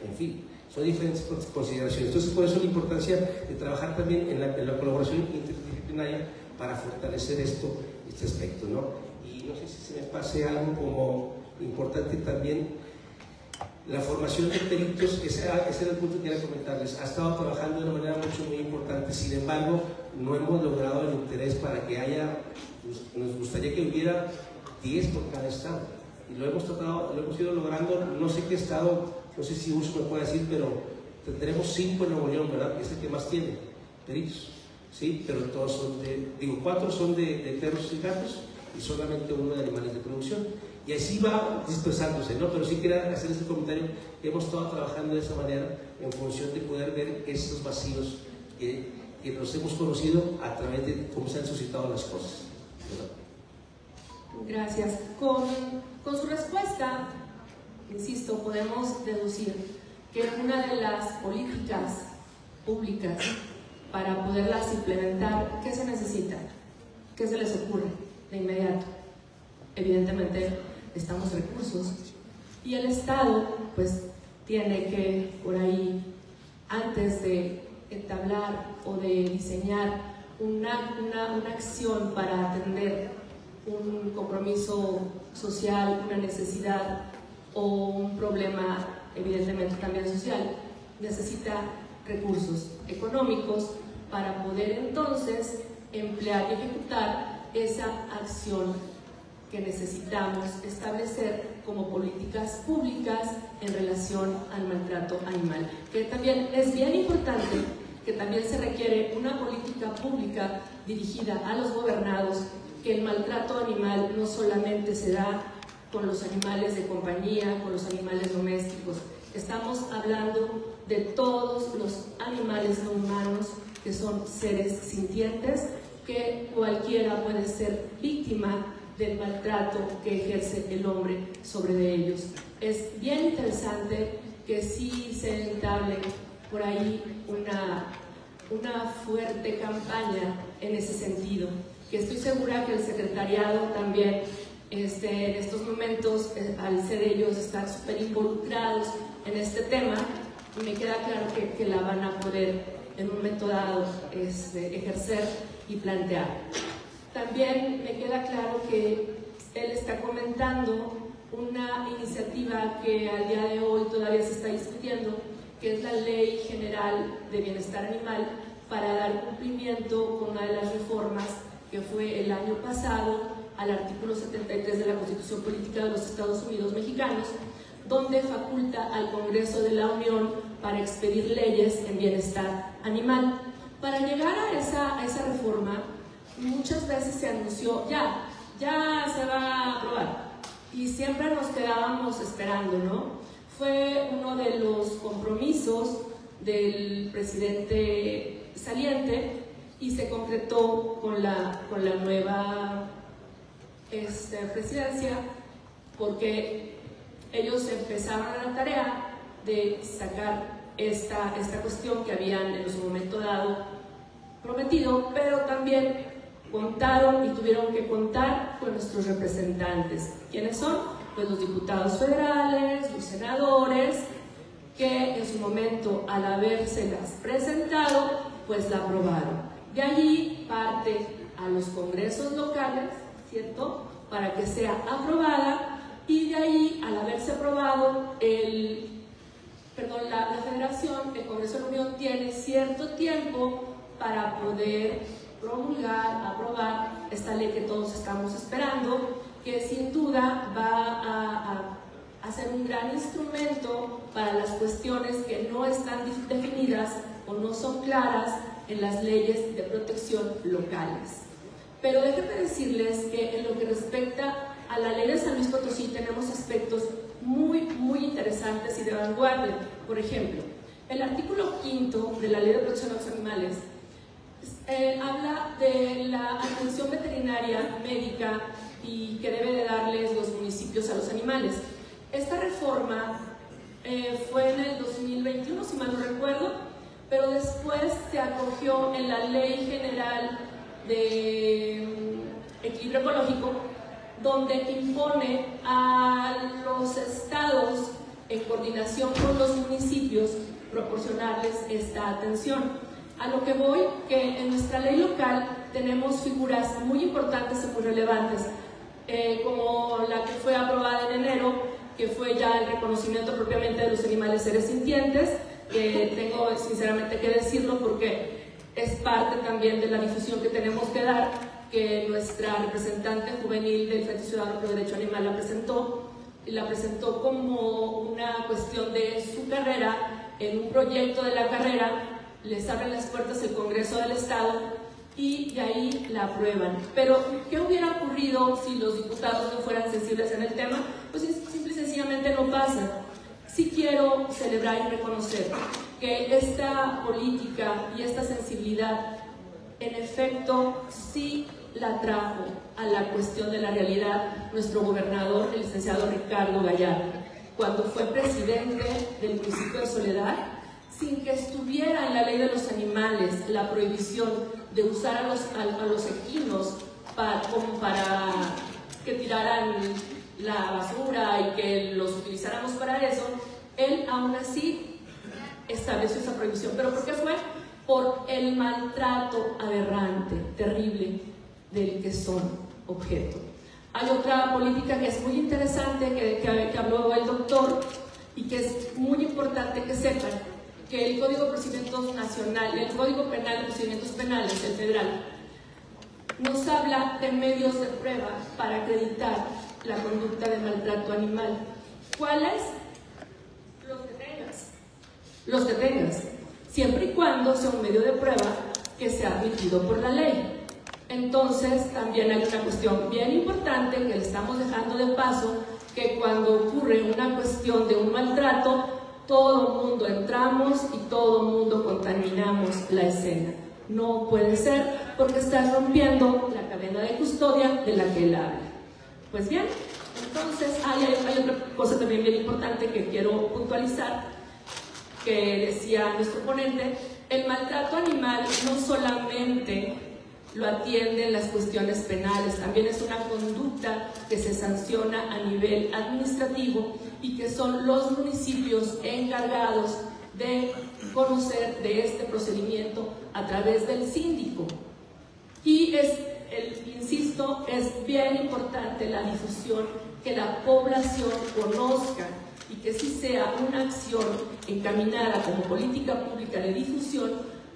en fin, son diferentes consideraciones. Entonces, por eso la importancia de trabajar también en la colaboración interdisciplinaria para fortalecer este aspecto, ¿no? Y no sé si se me pase algo como importante también, la formación de peritos. Ese era el punto que quería comentarles. Ha estado trabajando de una manera muy importante, sin embargo, no hemos logrado el interés para que haya, nos gustaría que hubiera 10 por cada estado. Y lo hemos tratado, lo hemos ido logrando, no sé qué estado, no sé si Urso me puede decir, pero tendremos 5 en Nuevo León, ¿verdad? Que es el que más tiene peritos, ¿sí? Pero todos son 4 son de perros y gatos y solamente 1 de animales de producción. Y así va dispersándose, ¿no? Pero sí quería hacer este comentario, que hemos estado trabajando de esa manera en función de poder ver estos vacíos que nos hemos conocido a través de cómo se han suscitado las cosas, ¿verdad? Gracias. Con su respuesta, insisto, podemos deducir que una de las políticas públicas para poderlas implementar, ¿qué se necesita? ¿Qué se les ocurre de inmediato? Evidentemente necesitamos recursos y el Estado pues tiene que por ahí, antes de entablar o de diseñar una acción para atender un compromiso social, una necesidad o un problema evidentemente también social, necesita recursos económicos para poder entonces emplear y ejecutar esa acción que necesitamos establecer como políticas públicas en relación al maltrato animal. Que también es bien importante, que también se requiere una política pública dirigida a los gobernados, que el maltrato animal no solamente se da con los animales de compañía, con los animales domésticos. Estamos hablando de todos los animales no humanos que son seres sintientes, que cualquiera puede ser víctima del maltrato que ejerce el hombre sobre de ellos. es bien interesante que sí se entable por ahí una fuerte campaña en ese sentido, que estoy segura que el secretariado también en estos momentos, al ser ellos estar súper involucrados en este tema, me queda claro que la van a poder en un momento dado ejercer y plantear. También me queda claro que él está comentando una iniciativa que al día de hoy todavía se está discutiendo, que es la Ley General de Bienestar Animal, para dar cumplimiento con una de las reformas que fue el año pasado al artículo 73 de la Constitución Política de los Estados Unidos Mexicanos, donde faculta al Congreso de la Unión para expedir leyes en bienestar animal. Para llegar a esa reforma, muchas veces se anunció, ya se va a aprobar, y siempre nos quedábamos esperando, ¿no? Fue uno de los compromisos del presidente saliente y se concretó con la nueva presidencia, porque ellos empezaron a la tarea de sacar esta cuestión que habían en su momento dado prometido, pero también contaron y tuvieron que contar con nuestros representantes. ¿Quiénes son? Pues los diputados federales, los senadores, que en su momento, al habérselas presentado, pues la aprobaron. De allí parte a los congresos locales, ¿cierto?, para que sea aprobada, y de ahí, al haberse aprobado, la Federación, el Congreso de la Unión tiene cierto tiempo para poder promulgar, aprobar esta ley que todos estamos esperando, que sin duda va a ser un gran instrumento para las cuestiones que no están definidas o no son claras en las leyes de protección locales. Pero déjenme decirles que en lo que respecta a la ley de San Luis Potosí tenemos aspectos muy interesantes y de vanguardia. Por ejemplo, el artículo 5 de la Ley de Protección a los Animales habla de la atención veterinaria médica y que debe de darles los municipios a los animales. Esta reforma fue en el 2021, si mal no recuerdo, pero después se acogió en la Ley General de Equilibrio Ecológico, donde impone a los estados, en coordinación con los municipios, proporcionarles esta atención. A lo que voy, que en nuestra ley local tenemos figuras muy importantes y muy relevantes, como la que fue aprobada en enero, que fue ya el reconocimiento propiamente de los animales seres sintientes, que tengo sinceramente que decirlo porque es parte también de la difusión que tenemos que dar, que nuestra representante juvenil del Frente Ciudadano por el Derecho Animal la presentó como una cuestión de su carrera, en un proyecto de la carrera, les abren las puertas el Congreso del Estado y de ahí la aprueban. Pero, ¿qué hubiera ocurrido si los diputados no fueran sensibles en el tema? Pues simple y sencillamente no pasa. Sí quiero celebrar y reconocer que esta política y esta sensibilidad, en efecto, sí la trajo a la cuestión de la realidad nuestro gobernador, el licenciado Ricardo Gallardo, cuando fue presidente del municipio de Soledad, sin que estuviera en la ley de los animales la prohibición de usar a los equinos como para que tiraran la basura y que los utilizáramos para eso, él aún así estableció esa prohibición. ¿Pero por qué fue? Por el maltrato aberrante, terrible, del que son objeto. Hay otra política que es muy interesante, que habló el doctor, y que es muy importante que sepan, que el Código de Procedimientos Nacional, el Código Penal de Procedimientos Penales, el federal, nos habla de medios de prueba para acreditar la conducta de maltrato animal. ¿Cuáles? Los que tengas, siempre y cuando sea un medio de prueba que sea admitido por la ley. Entonces, también hay una cuestión bien importante que le estamos dejando de paso, que cuando ocurre una cuestión de un maltrato, todo el mundo entramos y todo el mundo contaminamos la escena. No puede ser, porque estás rompiendo la cadena de custodia de la que él habla. Pues bien, Entonces, hay otra cosa también bien importante que quiero puntualizar, que decía nuestro ponente: el maltrato animal no solamente lo atienden las cuestiones penales, también es una conducta que se sanciona a nivel administrativo y que son los municipios encargados de conocer de este procedimiento a través del síndico. Y insisto, es bien importante la difusión, que la población conozca y que sí sea una acción encaminada como política pública de difusión,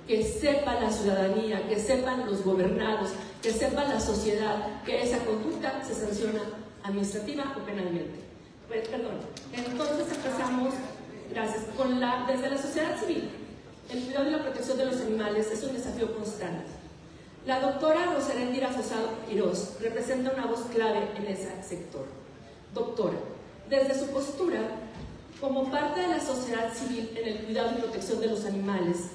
que sepa la ciudadanía, que sepan los gobernados, que sepa la sociedad que esa conducta se sanciona administrativa o penalmente. Entonces empezamos, gracias, desde la sociedad civil. El cuidado y la protección de los animales es un desafío constante. La doctora Rosa Eréndira Fosado Quirós representa una voz clave en ese sector. Doctora, desde su postura, como parte de la sociedad civil en el cuidado y protección de los animales,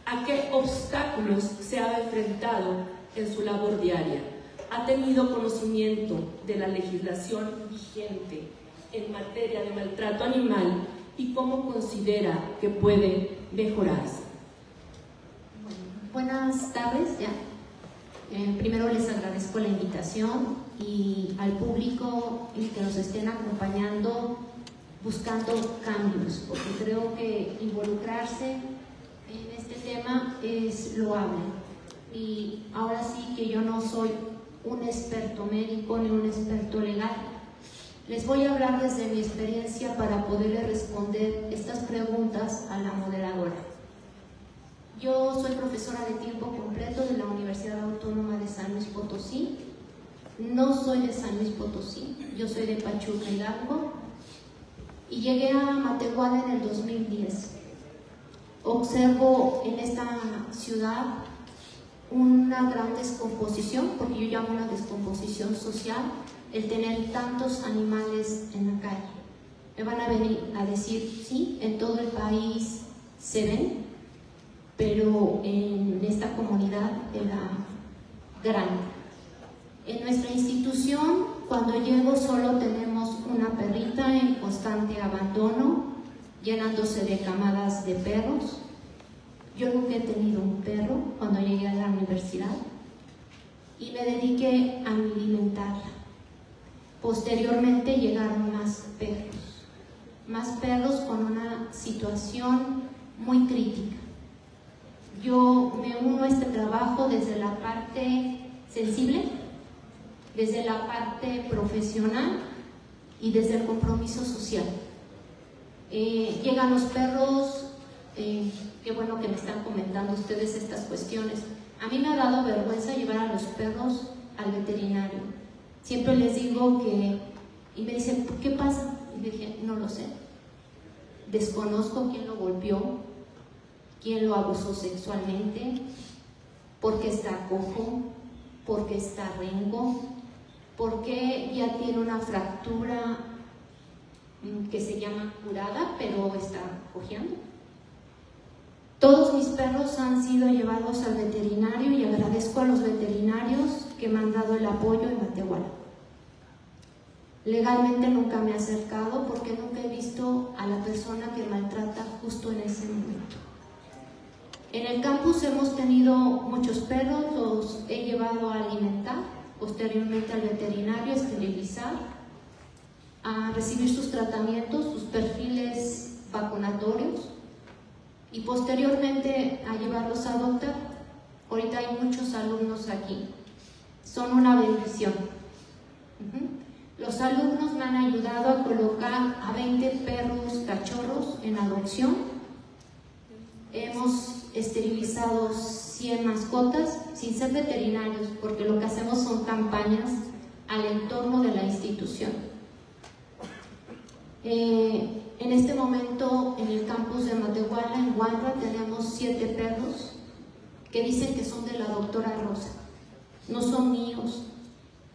¿a qué obstáculos se ha enfrentado en su labor diaria? ¿Ha tenido conocimiento de la legislación vigente en materia de maltrato animal y cómo considera que puede mejorarse? Buenas tardes. Primero les agradezco la invitación y al público que nos estén acompañando buscando cambios, porque creo que involucrarse en este tema es loable. Y ahora sí que yo no soy un experto médico ni un experto legal. Les voy a hablar desde mi experiencia para poderle responder estas preguntas a la moderadora. Yo soy profesora de tiempo completo de la Universidad Autónoma de San Luis Potosí. No soy de San Luis Potosí, yo soy de Pachuca, Hidalgo, y llegué a Matehuala en el 2010. Observo en esta ciudad una gran descomposición, porque yo llamo una descomposición social, el tener tantos animales en la calle. Me van a venir a decir, sí, en todo el país se ven, pero en esta comunidad era grande. En nuestra institución, cuando llego, solo tenemos una perrita en constante abandono, llenándose de camadas de perros. Yo nunca he tenido un perro cuando llegué a la universidad y me dediqué a alimentarla. Posteriormente llegaron más perros con una situación muy crítica. Yo me uno a este trabajo desde la parte sensible, desde la parte profesional y desde el compromiso social. Llegan los perros, qué bueno que me están comentando ustedes estas cuestiones. A mí me ha dado vergüenza llevar a los perros al veterinario. Siempre les digo que, y me dicen, ¿qué pasa? Y le dije, no lo sé. Desconozco quién lo golpeó, quién lo abusó sexualmente, por qué está cojo, por qué está rengo, por qué ya tiene una fractura que se llama curada, pero está cojeando. Todos mis perros han sido llevados al veterinario y agradezco a los veterinarios que me han dado el apoyo en Matehuala. Legalmente nunca me he acercado porque nunca he visto a la persona que maltrata justo en ese momento. En el campus hemos tenido muchos perros, los he llevado a alimentar, posteriormente al veterinario, a esterilizar, a recibir sus tratamientos, sus perfiles vacunatorios y posteriormente a llevarlos a adoptar. Ahorita hay muchos alumnos aquí, son una bendición. Los alumnos me han ayudado a colocar a 20 perros cachorros en adopción. Hemos esterilizado 100 mascotas sin ser veterinarios, porque lo que hacemos son campañas al entorno de la institución. En este momento en el campus de Matehuala, en Huanra, tenemos 7 perros que dicen que son de la doctora Rosa. No son míos,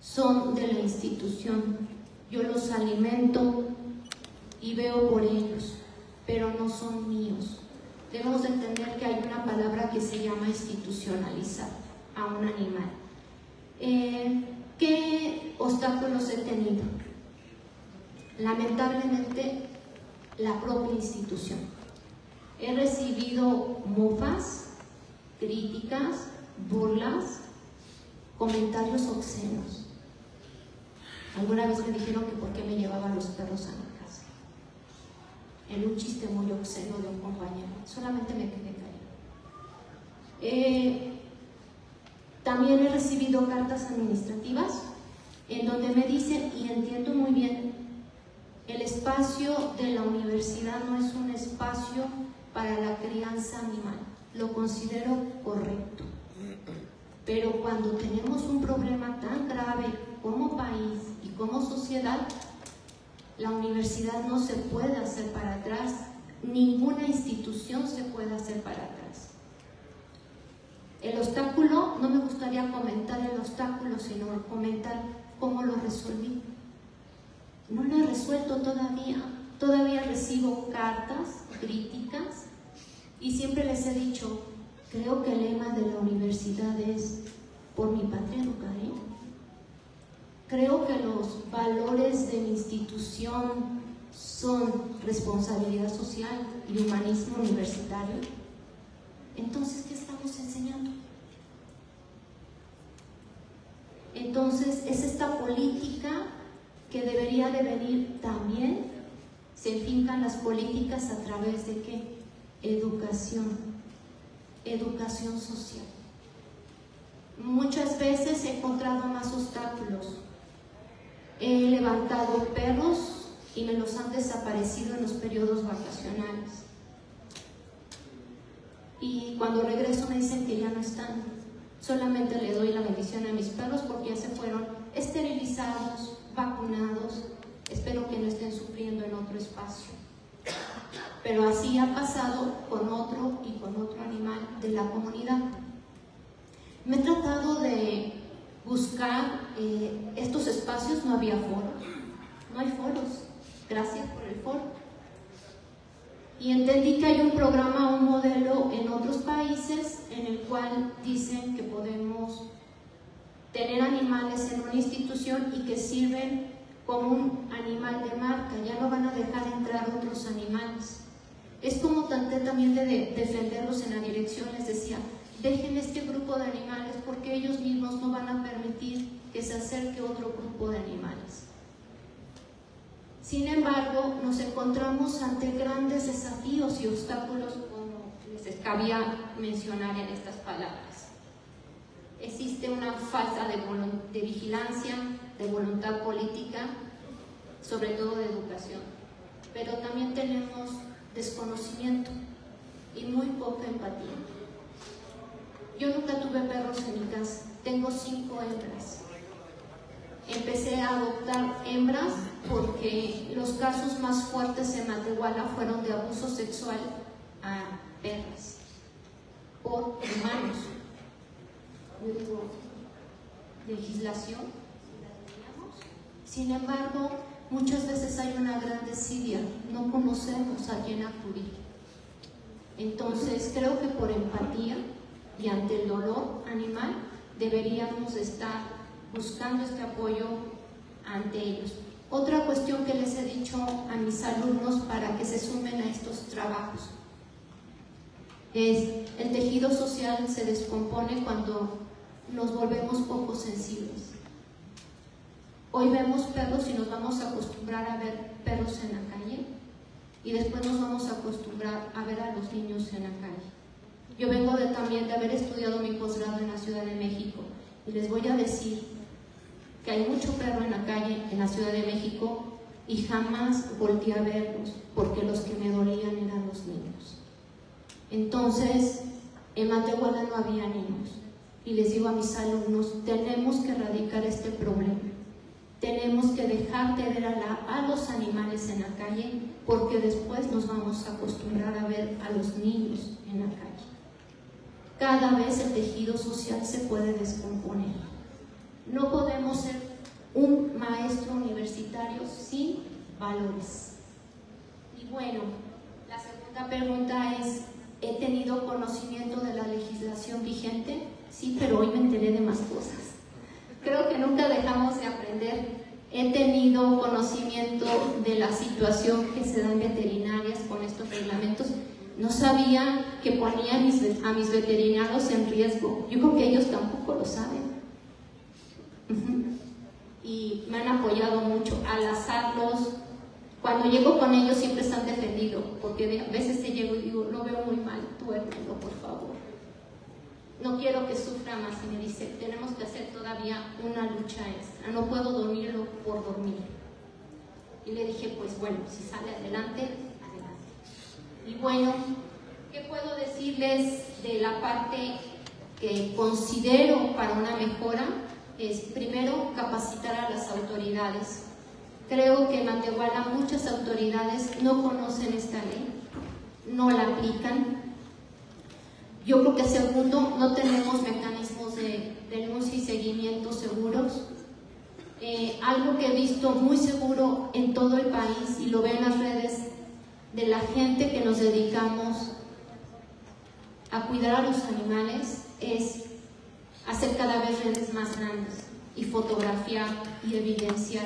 son de la institución. Yo los alimento y veo por ellos, pero no son míos. Debemos entender que hay una palabra que se llama institucionalizar a un animal. ¿Qué obstáculos he tenido? lamentablemente, la propia institución. He recibido mofas, críticas, burlas, comentarios obscenos. Alguna vez me dijeron que por qué me llevaba los perros a mi casa. En un chiste muy obsceno de un compañero. Solamente me quedé callada. También he recibido cartas administrativas en donde me dicen, y entiendo muy bien, el espacio de la universidad no es un espacio para la crianza animal. Lo considero correcto. Pero cuando tenemos un problema tan grave como país y como sociedad, la universidad no se puede hacer para atrás, ninguna institución se puede hacer para atrás. El obstáculo, no me gustaría comentar el obstáculo, sino comentar cómo lo resolví. No lo he resuelto todavía recibo cartas, críticas, y siempre les he dicho, creo que el lema de la universidad es por mi patria educaré. Creo que los valores de mi institución son responsabilidad social y humanismo universitario. Entonces, ¿qué estamos enseñando? Entonces, es esta política que debería de venir también. Se fincan las políticas a través de ¿qué? Educación social. Muchas veces he encontrado más obstáculos. He levantado perros y me los han desaparecido en los periodos vacacionales. Y cuando regreso me dicen que ya no están. Solamente le doy la bendición a mis perros porque ya se fueron esterilizados, vacunados. Espero que no estén sufriendo en otro espacio. Pero así ha pasado con otro y con otro animal de la comunidad. Me he tratado de buscar estos espacios, no había foro, no hay foros, gracias por el foro. Y entendí que hay un programa, un modelo en otros países en el cual dicen que podemos tener animales en una institución y que sirven como un animal de marca, ya no van a dejar entrar otros animales. Es como traté también de defenderlos en la dirección, les decía, dejen este grupo de animales porque ellos mismos no van a permitir que se acerque otro grupo de animales. Sin embargo, nos encontramos ante grandes desafíos y obstáculos, como les cabía mencionar en estas palabras. Existe una falta de vigilancia, de voluntad política, sobre todo de educación, pero también tenemos desconocimiento y muy poca empatía. Yo nunca tuve perros en mi casa, tengo 5 hembras. Empecé a adoptar hembras porque los casos más fuertes en Matehuala fueron de abuso sexual a perras por humanos. Yo digo, legislación, sin embargo, muchas veces hay una gran desidia, no conocemos a quién acudir. Entonces, creo que por empatía y ante el dolor animal, deberíamos estar buscando este apoyo ante ellos. Otra cuestión que les he dicho a mis alumnos para que se sumen a estos trabajos es el tejido social se descompone cuando nos volvemos poco sensibles. Hoy vemos perros y nos vamos a acostumbrar a ver perros en la calle y después nos vamos a acostumbrar a ver a los niños en la calle. Yo vengo también de haber estudiado mi posgrado en la Ciudad de México y les voy a decir que hay mucho perro en la calle en la Ciudad de México y jamás volteé a verlos porque los que me dolían eran los niños. Entonces, en Matehuala no había niños y les digo a mis alumnos, tenemos que erradicar este problema. Tenemos que dejar de ver a los animales en la calle porque después nos vamos a acostumbrar a ver a los niños en la calle. Cada vez el tejido social se puede descomponer. No podemos ser un maestro universitario sin valores. Y bueno, la segunda pregunta es, ¿he tenido conocimiento de la legislación vigente? Sí, pero hoy me enteré de más cosas. Creo que nunca dejamos de aprender. he tenido conocimiento de la situación que se da en veterinarias con estos reglamentos. No sabía que ponía a mis veterinarios en riesgo. Yo creo que ellos tampoco lo saben. Y me han apoyado mucho al azarlos. Cuando llego con ellos siempre están defendidos, porque a veces te llego y digo, lo veo muy mal, duérmelo, por favor. No quiero que sufra más. Y me dice, tenemos que hacer todavía una lucha extra, no puedo dormirlo por dormir. Y le dije, pues bueno, si sale adelante, adelante. Y bueno, ¿qué puedo decirles de la parte que considero para una mejora? Es primero capacitar a las autoridades. Creo que en Matehuala muchas autoridades no conocen esta ley, no la aplican. Yo creo que segundo, no tenemos mecanismos de denuncia y seguimiento seguros. Algo que he visto muy seguro en todo el país, y lo veo en las redes, de la gente que nos dedicamos a cuidar a los animales, es hacer cada vez redes más grandes y fotografiar y evidenciar.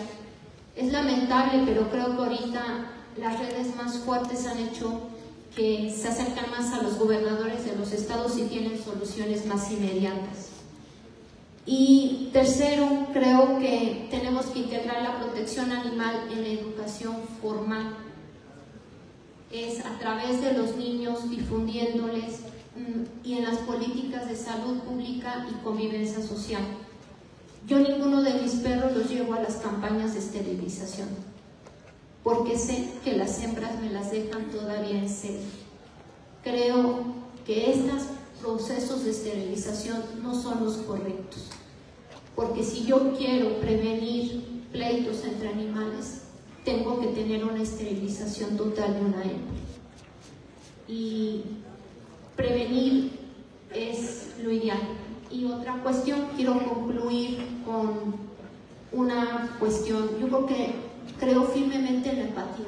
Es lamentable, pero creo que ahorita las redes más fuertes han hecho que se acercan más a los gobernadores de los estados y tienen soluciones más inmediatas. Y tercero, creo que tenemos que integrar la protección animal en la educación formal. Es a través de los niños, difundiéndoles, y en las políticas de salud pública y convivencia social. Yo ninguno de mis perros los llevo a las campañas de esterilización, porque sé que las hembras me las dejan todavía en sed. Creo que estos procesos de esterilización no son los correctos, porque si yo quiero prevenir pleitos entre animales, tengo que tener una esterilización total de una hembra. Y prevenir es lo ideal. Y otra cuestión, quiero concluir con una cuestión. Yo creo firmemente en la empatía,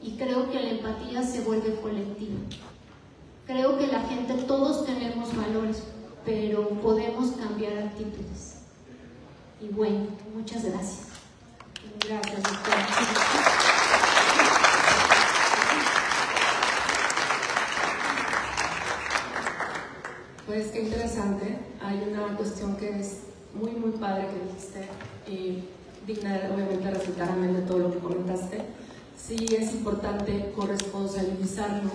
y creo que la empatía se vuelve colectiva. Creo que la gente, todos tenemos valores, pero podemos cambiar actitudes. Y bueno, muchas gracias. Gracias, doctora. Pues qué interesante. Hay una cuestión que es muy padre que dijiste, y digna obviamente de respetar amén de todo lo que comentaste. Sí es importante corresponsabilizarnos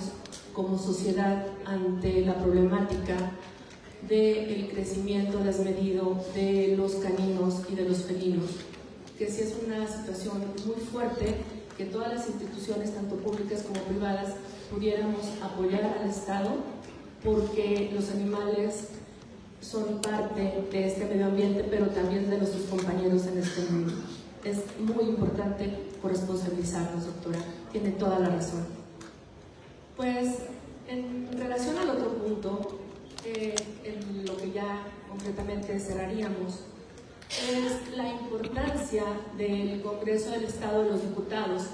como sociedad ante la problemática del crecimiento desmedido de los caninos y de los felinos, que sí es una situación muy fuerte, que todas las instituciones, tanto públicas como privadas, pudiéramos apoyar al Estado, porque los animales son parte de este medio ambiente, pero también de nuestros compañeros en este mundo. Es muy importante corresponsabilizarnos, doctora, tiene toda la razón. Pues, en relación al otro punto, en lo que ya concretamente cerraríamos, es la importancia del Congreso del Estado de los Diputados,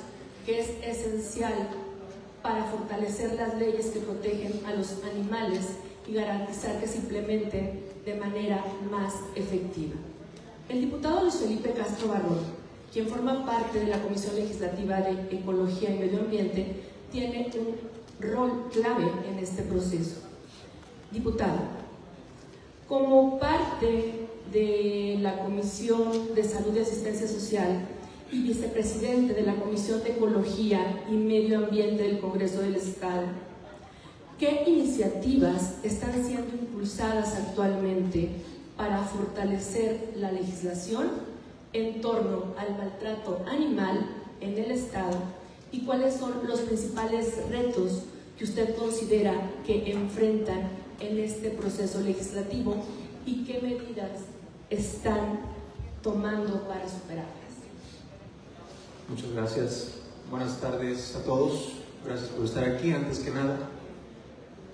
que es esencial para fortalecer las leyes que protegen a los animales y garantizar que se implementen de manera más efectiva. El diputado Luis Felipe Castro Barrón, quien forma parte de la Comisión Legislativa de Ecología y Medio Ambiente, tiene un rol clave en este proceso. Diputado, como parte de la Comisión de Salud y Asistencia Social y vicepresidente de la Comisión de Ecología y Medio Ambiente del Congreso del Estado, ¿qué iniciativas están siendo impulsadas actualmente para fortalecer la legislación en torno al maltrato animal en el Estado, y cuáles son los principales retos que usted considera que enfrentan en este proceso legislativo y qué medidas están tomando para superarlas? Muchas gracias. Buenas tardes a todos. Gracias por estar aquí, antes que nada.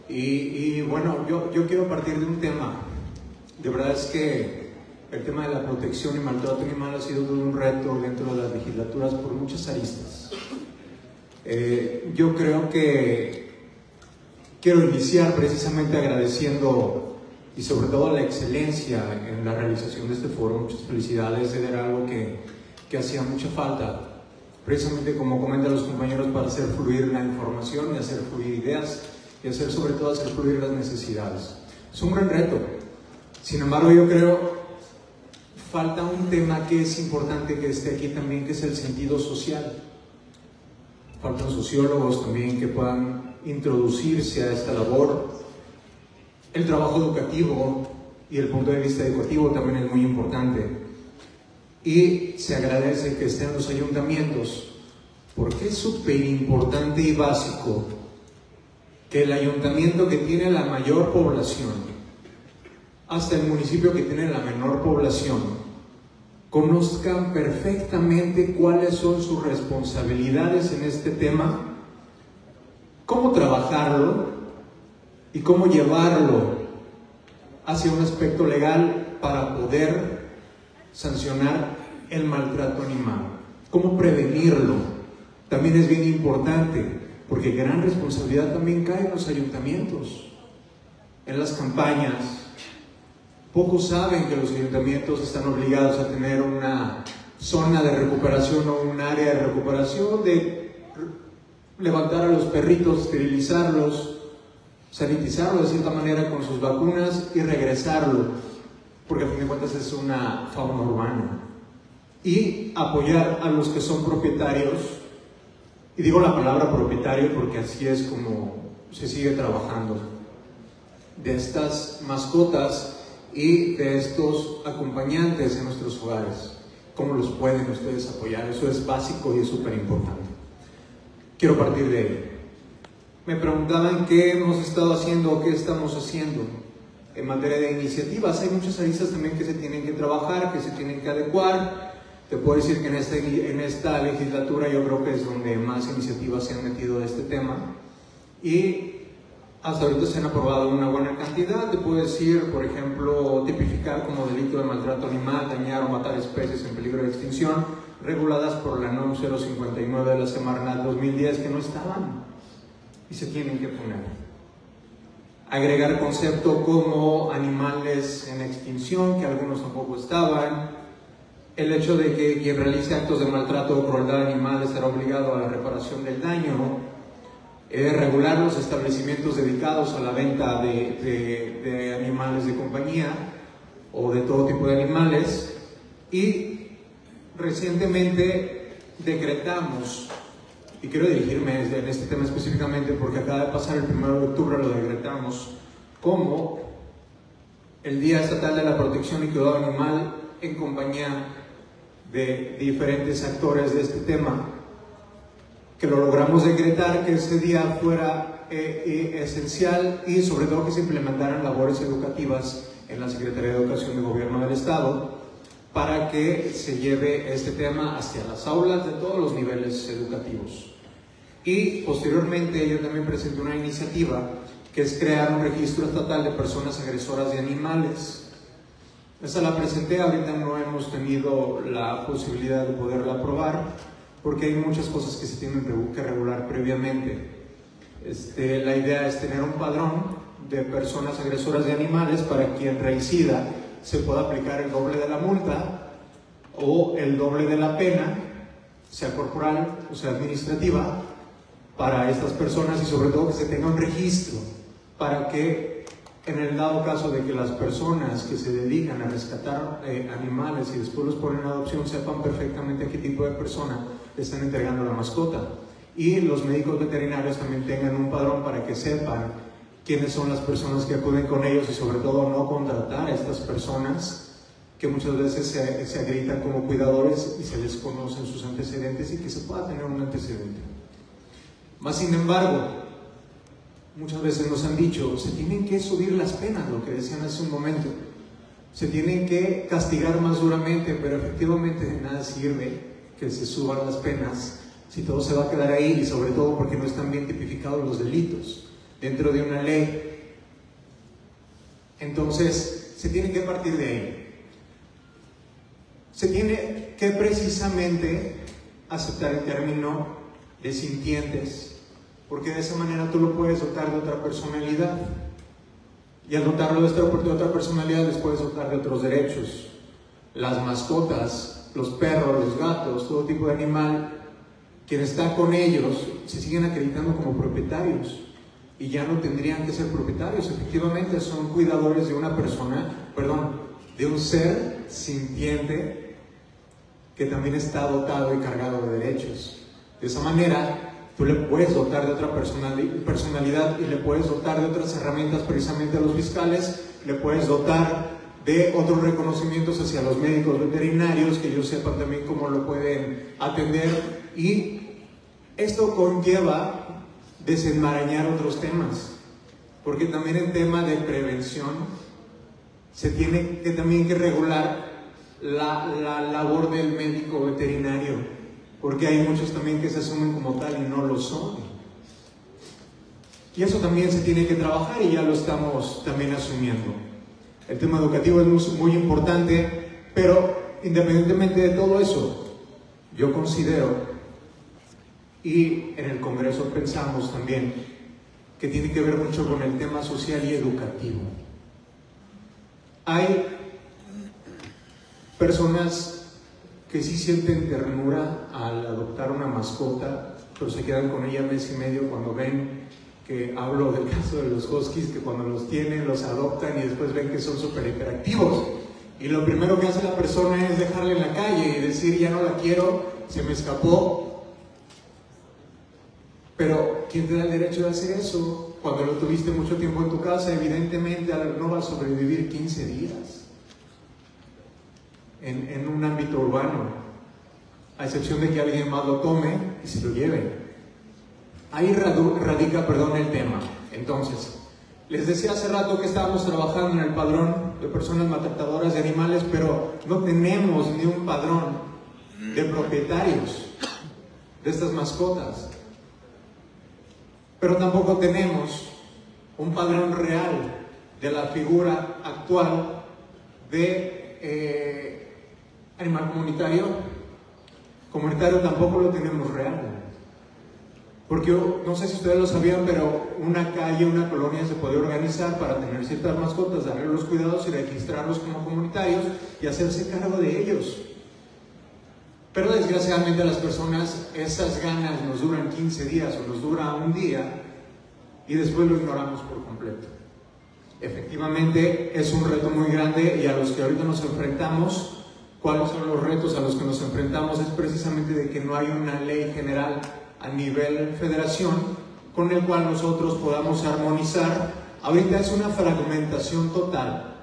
Y bueno, yo quiero partir de un tema. De verdad es que el tema de la protección y maltrato animal ha sido un reto dentro de las legislaturas por muchas aristas. Yo creo que quiero iniciar precisamente agradeciendo, y sobre todo la excelencia en la realización de este foro. Muchas felicidades. Era algo que que hacía mucha falta, precisamente como comentan los compañeros, para hacer fluir la información y hacer fluir ideas y hacer, sobre todo, hacer fluir las necesidades. Es un gran reto. Sin embargo, yo creo falta un tema que es importante que esté aquí también, que es el sentido social. Faltan sociólogos también que puedan introducirse a esta labor. El trabajo educativo y el punto de vista educativo también es muy importante. Y se agradece que estén los ayuntamientos, porque es súper importante y básico que el ayuntamiento que tiene la mayor población, hasta el municipio que tiene la menor población, conozcan perfectamente cuáles son sus responsabilidades en este tema, cómo trabajarlo y cómo llevarlo hacia un aspecto legal para poder sancionar el maltrato animal, cómo prevenirlo. También es bien importante, porque gran responsabilidad también cae en los ayuntamientos, en las campañas. Pocos saben que los ayuntamientos están obligados a tener una zona de recuperación o un área de recuperación, de levantar a los perritos, esterilizarlos, sanitizarlo de cierta manera con sus vacunas y regresarlo, porque a fin de cuentas es una fauna urbana. Y apoyar a los que son propietarios, y digo la palabra propietario porque así es como se sigue trabajando, de estas mascotas y de estos acompañantes en nuestros hogares. ¿Cómo los pueden ustedes apoyar? Eso es básico y es súper importante. Quiero partir de ahí. Me preguntaban qué hemos estado haciendo o qué estamos haciendo en materia de iniciativas. Hay muchas aristas también que se tienen que trabajar, que se tienen que adecuar. Te puedo decir que en esta legislatura yo creo que es donde más iniciativas se han metido de este tema. Y hasta ahorita se han aprobado una buena cantidad. Te puedo decir, por ejemplo, tipificar como delito de maltrato animal, dañar o matar especies en peligro de extinción, reguladas por la NOM 059 de la Semarnat 2010, que no estaban y se tienen que poner. Agregar concepto como animales en extinción, que algunos tampoco estaban. El hecho de que quien realice actos de maltrato o crueldad animal estará obligado a la reparación del daño. Regular los establecimientos dedicados a la venta de animales de compañía o de todo tipo de animales. Y recientemente decretamos, y quiero dirigirme en este tema específicamente porque acaba de pasar el 1 de octubre, lo decretamos como el Día Estatal de la Protección y Cuidado Animal, en compañía de diferentes actores de este tema, que lo logramos decretar, que ese día fuera esencial y sobre todo que se implementaran labores educativas en la Secretaría de Educación de Gobierno del Estado para que se lleve este tema hacia las aulas de todos los niveles educativos. Y posteriormente yo también presenté una iniciativa que es crear un registro estatal de personas agresoras de animales. Esa la presenté, ahorita no hemos tenido la posibilidad de poderla aprobar, porque hay muchas cosas que se tienen que regular previamente. La idea es tener un padrón de personas agresoras de animales para quien reincida se pueda aplicar el doble de la multa o el doble de la pena, sea corporal o sea administrativa, para estas personas, y sobre todo que se tenga un registro para que en el dado caso de que las personas que se dedican a rescatar animales y después los ponen en adopción sepan perfectamente a qué tipo de persona le están entregando la mascota, y los médicos veterinarios también tengan un padrón para que sepan quiénes son las personas que acuden con ellos, y sobre todo no contratar a estas personas que muchas veces se acreditan como cuidadores y se les conocen sus antecedentes y que se pueda tener un antecedente. Más sin embargo, muchas veces nos han dicho, se tienen que subir las penas, lo que decían hace un momento, se tienen que castigar más duramente, pero efectivamente de nada sirve que se suban las penas si todo se va a quedar ahí, y sobre todo porque no están bien tipificados los delitos dentro de una ley. Entonces se tiene que partir de ahí. Se tiene que precisamente aceptar el término de sintientes, porque de esa manera tú lo puedes dotar de otra personalidad, y al dotarlo de otra personalidad les puedes dotar de otros derechos. Las mascotas los perros, los gatos, todo tipo de animal, quien está con ellos se siguen acreditando como propietarios y ya no tendrían que ser propietarios. Efectivamente son cuidadores de una persona, de un ser sintiente que también está dotado y cargado de derechos. De esa manera, tú le puedes dotar de otra personalidad y le puedes dotar de otras herramientas precisamente a los fiscales, le puedes dotar de otros reconocimientos hacia los médicos veterinarios, que ellos sepan también cómo lo pueden atender, y esto conlleva desenmarañar otros temas, porque también en tema de prevención se tiene que también que regular la labor del médico veterinario, porque hay muchos también que se asumen como tal y no lo son, y eso también se tiene que trabajar y ya lo estamos también asumiendo. El tema educativo es muy importante, pero independientemente de todo eso, yo considero, y en el Congreso pensamos también, que tiene que ver mucho con el tema social y educativo. Hay personas que sí sienten ternura al adoptar una mascota, pero se quedan con ella mes y medio cuando ven, que hablo del caso de los huskies, que cuando los tienen, los adoptan y después ven que son súper hiperactivos. Y lo primero que hace la persona es dejarla en la calle y decir, ya no la quiero, se me escapó. Pero, ¿quién te da el derecho de hacer eso? Cuando lo tuviste mucho tiempo en tu casa, evidentemente no va a sobrevivir 15 días en un ámbito urbano, a excepción de que alguien más lo tome y se lo lleve. Ahí radica el tema. Entonces, les decía hace rato que estábamos trabajando en el padrón de personas maltratadoras de animales, pero no tenemos ni un padrón de propietarios de estas mascotas. Pero tampoco tenemos un padrón real de la figura actual de animal comunitario. Comunitario tampoco lo tenemos real. Porque no sé si ustedes lo sabían, pero una calle, una colonia se puede organizar para tener ciertas mascotas, darle los cuidados y registrarlos como comunitarios y hacerse cargo de ellos. Pero desgraciadamente a las personas esas ganas nos duran 15 días o nos dura un día y después lo ignoramos por completo. Efectivamente es un reto muy grande y a los que ahorita nos enfrentamos, ¿cuáles son los retos a los que nos enfrentamos? Es precisamente de que no hay una ley general a nivel federación con el cual nosotros podamos armonizar. Ahorita es una fragmentación total.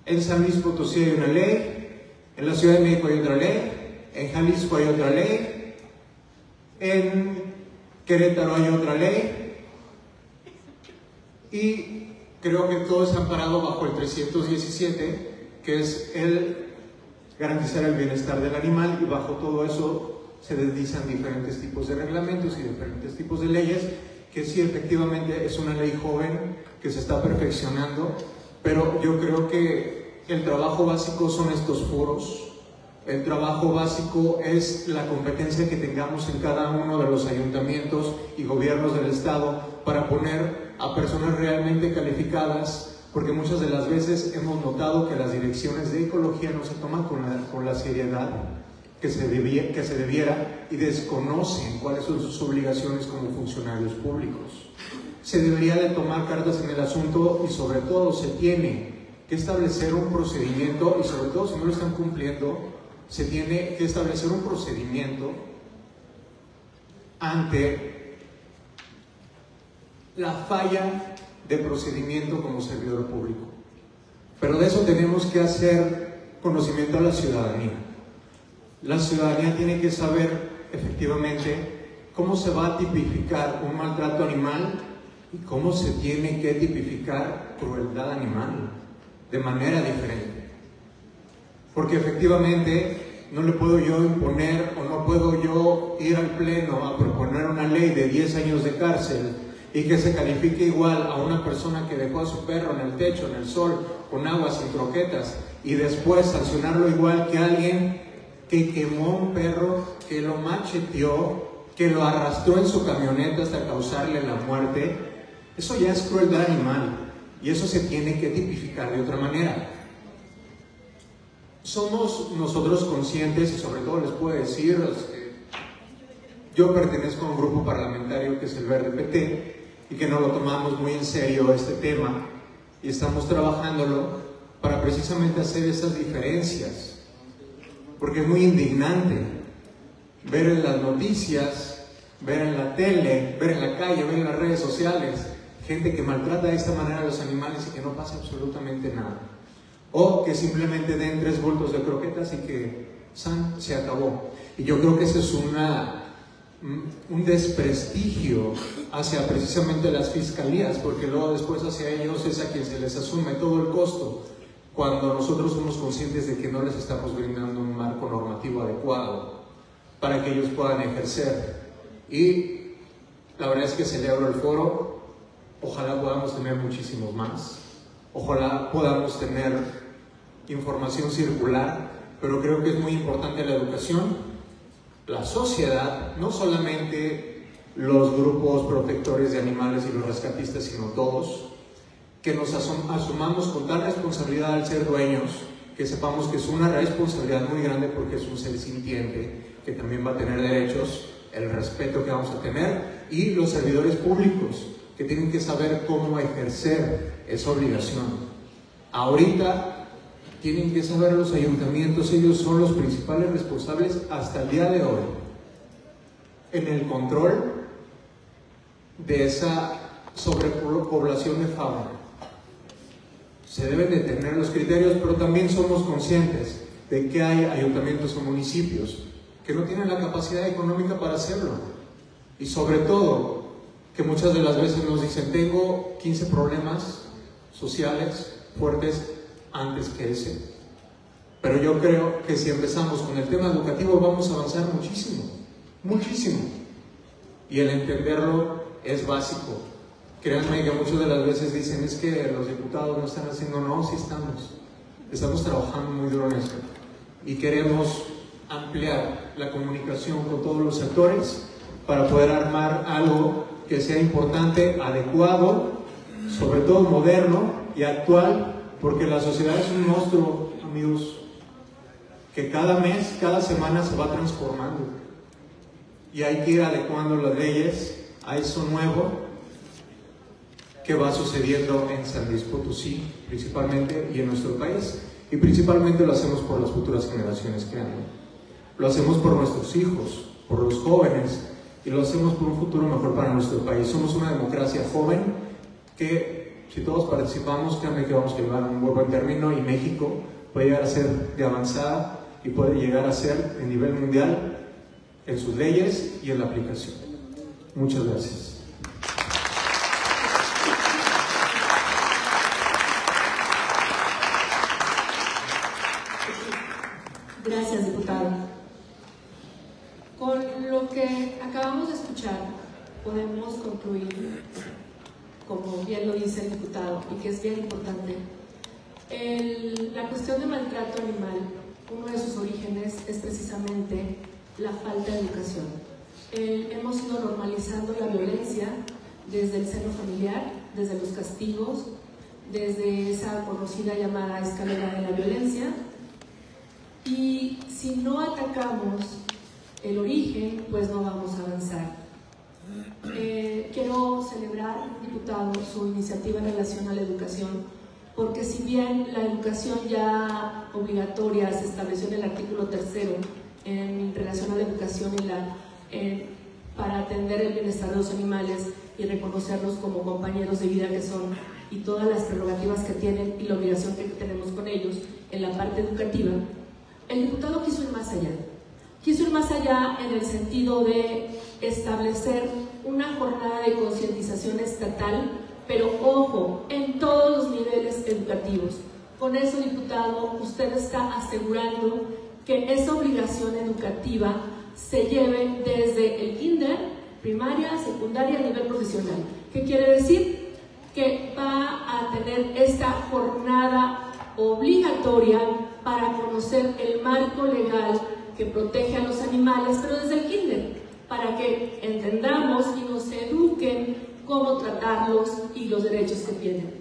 En San Luis Potosí hay una ley, en la Ciudad de México hay otra ley, en Jalisco hay otra ley, en Querétaro hay otra ley, y creo que todo está amparado bajo el 317, que es el garantizar el bienestar del animal, y bajo todo eso se deslizan diferentes tipos de reglamentos y diferentes tipos de leyes, que sí, efectivamente es una ley joven que se está perfeccionando, pero yo creo que el trabajo básico son estos foros. El trabajo básico es la competencia que tengamos en cada uno de los ayuntamientos y gobiernos del estado para poner a personas realmente calificadas, porque muchas de las veces hemos notado que las direcciones de ecología no se toman con la seriedad que se debiera y desconocen cuáles son sus obligaciones como funcionarios públicos. Se debería de tomar cartas en el asunto y sobre todo se tiene que establecer un procedimiento, y sobre todo si no lo están cumpliendo, se tiene que establecer un procedimiento ante la falla de procedimiento como servidor público. Pero de eso tenemos que hacer conocimiento a la ciudadanía. La ciudadanía tiene que saber efectivamente cómo se va a tipificar un maltrato animal y cómo se tiene que tipificar crueldad animal de manera diferente. Porque efectivamente no le puedo yo imponer o no puedo yo ir al pleno a proponer una ley de 10 años de cárcel y que se califique igual a una persona que dejó a su perro en el techo, en el sol, con agua, sin croquetas, y después sancionarlo igual que alguien que quemó un perro, que lo macheteó, que lo arrastró en su camioneta hasta causarle la muerte. Eso ya es crueldad animal y eso se tiene que tipificar de otra manera. somos nosotros conscientes, y sobre todo les puedo decir, yo pertenezco a un grupo parlamentario que es el VRPT y que no lo tomamos muy en serio este tema y estamos trabajándolo para precisamente hacer esas diferencias, porque es muy indignante ver en las noticias, ver en la tele, ver en la calle, ver en las redes sociales gente que maltrata de esta manera a los animales y que no pasa absolutamente nada, o que simplemente den 3 bultos de croquetas y que se acabó. Y yo creo que eso es un desprestigio hacia precisamente las fiscalías, porque luego después hacia ellos es a quien se les asume todo el costo, cuando nosotros somos conscientes de que no les estamos brindando un marco normativo adecuado para que ellos puedan ejercer. Y la verdad es que celebro el foro, ojalá podamos tener muchísimos más, ojalá podamos tener información circular, pero creo que es muy importante la educación, la sociedad, no solamente los grupos protectores de animales y los rescatistas, sino todos, que nos asumamos con tal responsabilidad al ser dueños, que sepamos que es una responsabilidad muy grande porque es un ser sintiente, que también va a tener derechos, el respeto que vamos a tener, y los servidores públicos, que tienen que saber cómo ejercer esa obligación. Ahorita tienen que saber los ayuntamientos, ellos son los principales responsables hasta el día de hoy en el control de esa sobrepoblación de fauna. Se deben de tener los criterios, pero también somos conscientes de que hay ayuntamientos o municipios que no tienen la capacidad económica para hacerlo, y sobre todo que muchas de las veces nos dicen: tengo 15 problemas sociales fuertes antes que ese. Pero yo creo que si empezamos con el tema educativo vamos a avanzar muchísimo, muchísimo, y el entenderlo es básico. Créanme que muchas de las veces dicen: es que los diputados no están haciendo. No, sí estamos trabajando muy duro en esto, y queremos ampliar la comunicación con todos los sectores para poder armar algo que sea importante, adecuado, sobre todo moderno y actual, porque la sociedad es un monstruo, amigos, que cada mes, cada semana se va transformando, y hay que ir adecuando las leyes a eso nuevo que va sucediendo en San Luis Potosí principalmente, y en nuestro país, y principalmente lo hacemos por las futuras generaciones que andan. Lo hacemos por nuestros hijos, por los jóvenes, y lo hacemos por un futuro mejor para nuestro país. Somos una democracia joven que, si todos participamos, créanme que vamos a llevar un buen término, y México puede llegar a ser de avanzada y puede llegar a ser en nivel mundial en sus leyes y en la aplicación. Muchas gracias. Gracias, diputado. Con lo que acabamos de escuchar, podemos concluir, como bien lo dice el diputado, y que es bien importante, la cuestión de maltrato animal, uno de sus orígenes es precisamente la falta de educación. Hemos ido normalizando la violencia desde el seno familiar, desde los castigos, desde esa conocida llamada escalera de la violencia, y si no atacamos el origen, pues no vamos a avanzar. Quiero celebrar, diputado, su iniciativa en relación a la educación, porque si bien la educación ya obligatoria se estableció en el artículo 3 en relación a la educación para atender el bienestar de los animales y reconocerlos como compañeros de vida que son, y todas las prerrogativas que tienen y la obligación que tenemos con ellos en la parte educativa, el diputado quiso ir más allá. Quiso ir más allá en el sentido de establecer una jornada de concientización estatal, pero ojo, en todos los niveles educativos. Con eso, diputado, usted está asegurando que esa obligación educativa se lleve desde el kinder, primaria, secundaria, a nivel profesional. ¿Qué quiere decir? Que va a tener esta jornada obligatoria para conocer el marco legal que protege a los animales, pero desde el kinder, para que entendamos y nos eduquen cómo tratarlos y los derechos que tienen.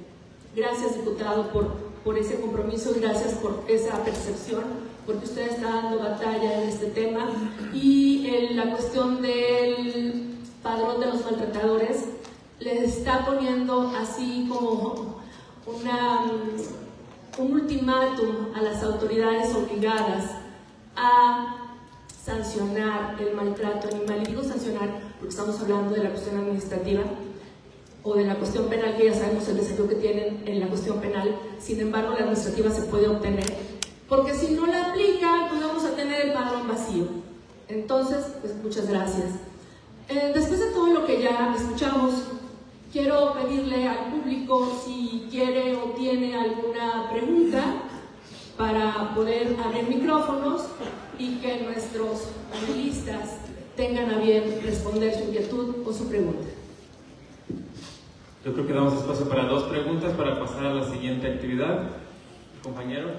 Gracias, diputado, por por ese compromiso y gracias por esa percepción, porque usted está dando batalla en este tema. Y la cuestión del padrón de los maltratadores les está poniendo así como un ultimátum a las autoridades obligadas a sancionar el maltrato animal. Y digo sancionar porque estamos hablando de la cuestión administrativa o de la cuestión penal, que ya sabemos el desafío que tienen en la cuestión penal. Sin embargo, la administrativa se puede obtener, porque si no la aplican, pues vamos a tener el padrón vacío. Entonces, pues muchas gracias. Después de todo lo que ya escuchamos, quiero pedirle al público si quiere o tiene alguna pregunta para poder abrir micrófonos y que nuestros panelistas tengan a bien responder su inquietud o su pregunta. Yo creo que damos espacio para 2 preguntas para pasar a la siguiente actividad. Compañero.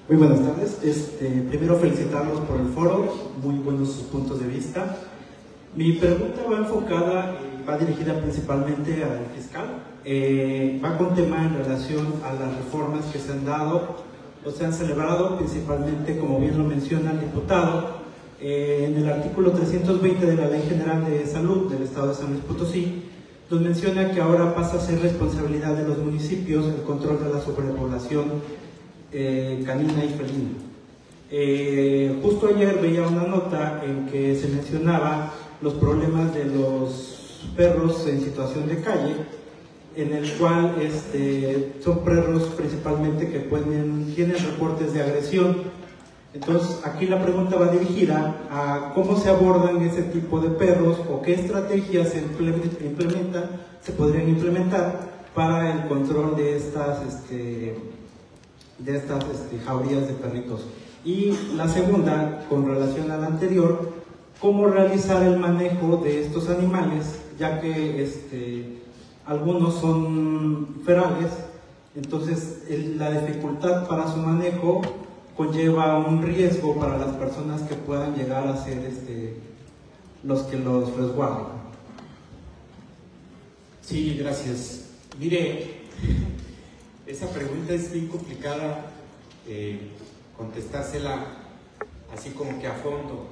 Muy buenas tardes. Primero felicitarlos por el foro, muy buenos sus puntos de vista. Mi pregunta va enfocada, va dirigida principalmente al fiscal. Va con tema en relación a las reformas que se han dado o se han celebrado, principalmente, como bien lo menciona el diputado, en el artículo 320 de la Ley General de Salud del Estado de San Luis Potosí, nos menciona que ahora pasa a ser responsabilidad de los municipios el control de la sobrepoblación canina y felina. Justo ayer veía una nota en que se mencionaba los problemas de los perros en situación de calle, en el cual son perros principalmente que tienen reportes de agresión. Entonces aquí la pregunta va dirigida a cómo se abordan ese tipo de perros o qué estrategias se podrían implementar para el control de estas jaurías de perritos. Y la segunda, con relación a la anterior, cómo realizar el manejo de estos animales, ya que algunos son ferales, entonces la dificultad para su manejo conlleva un riesgo para las personas que puedan llegar a ser los que los resguardan. Sí, gracias. Mire, esa pregunta es bien complicada contestársela así como que a fondo.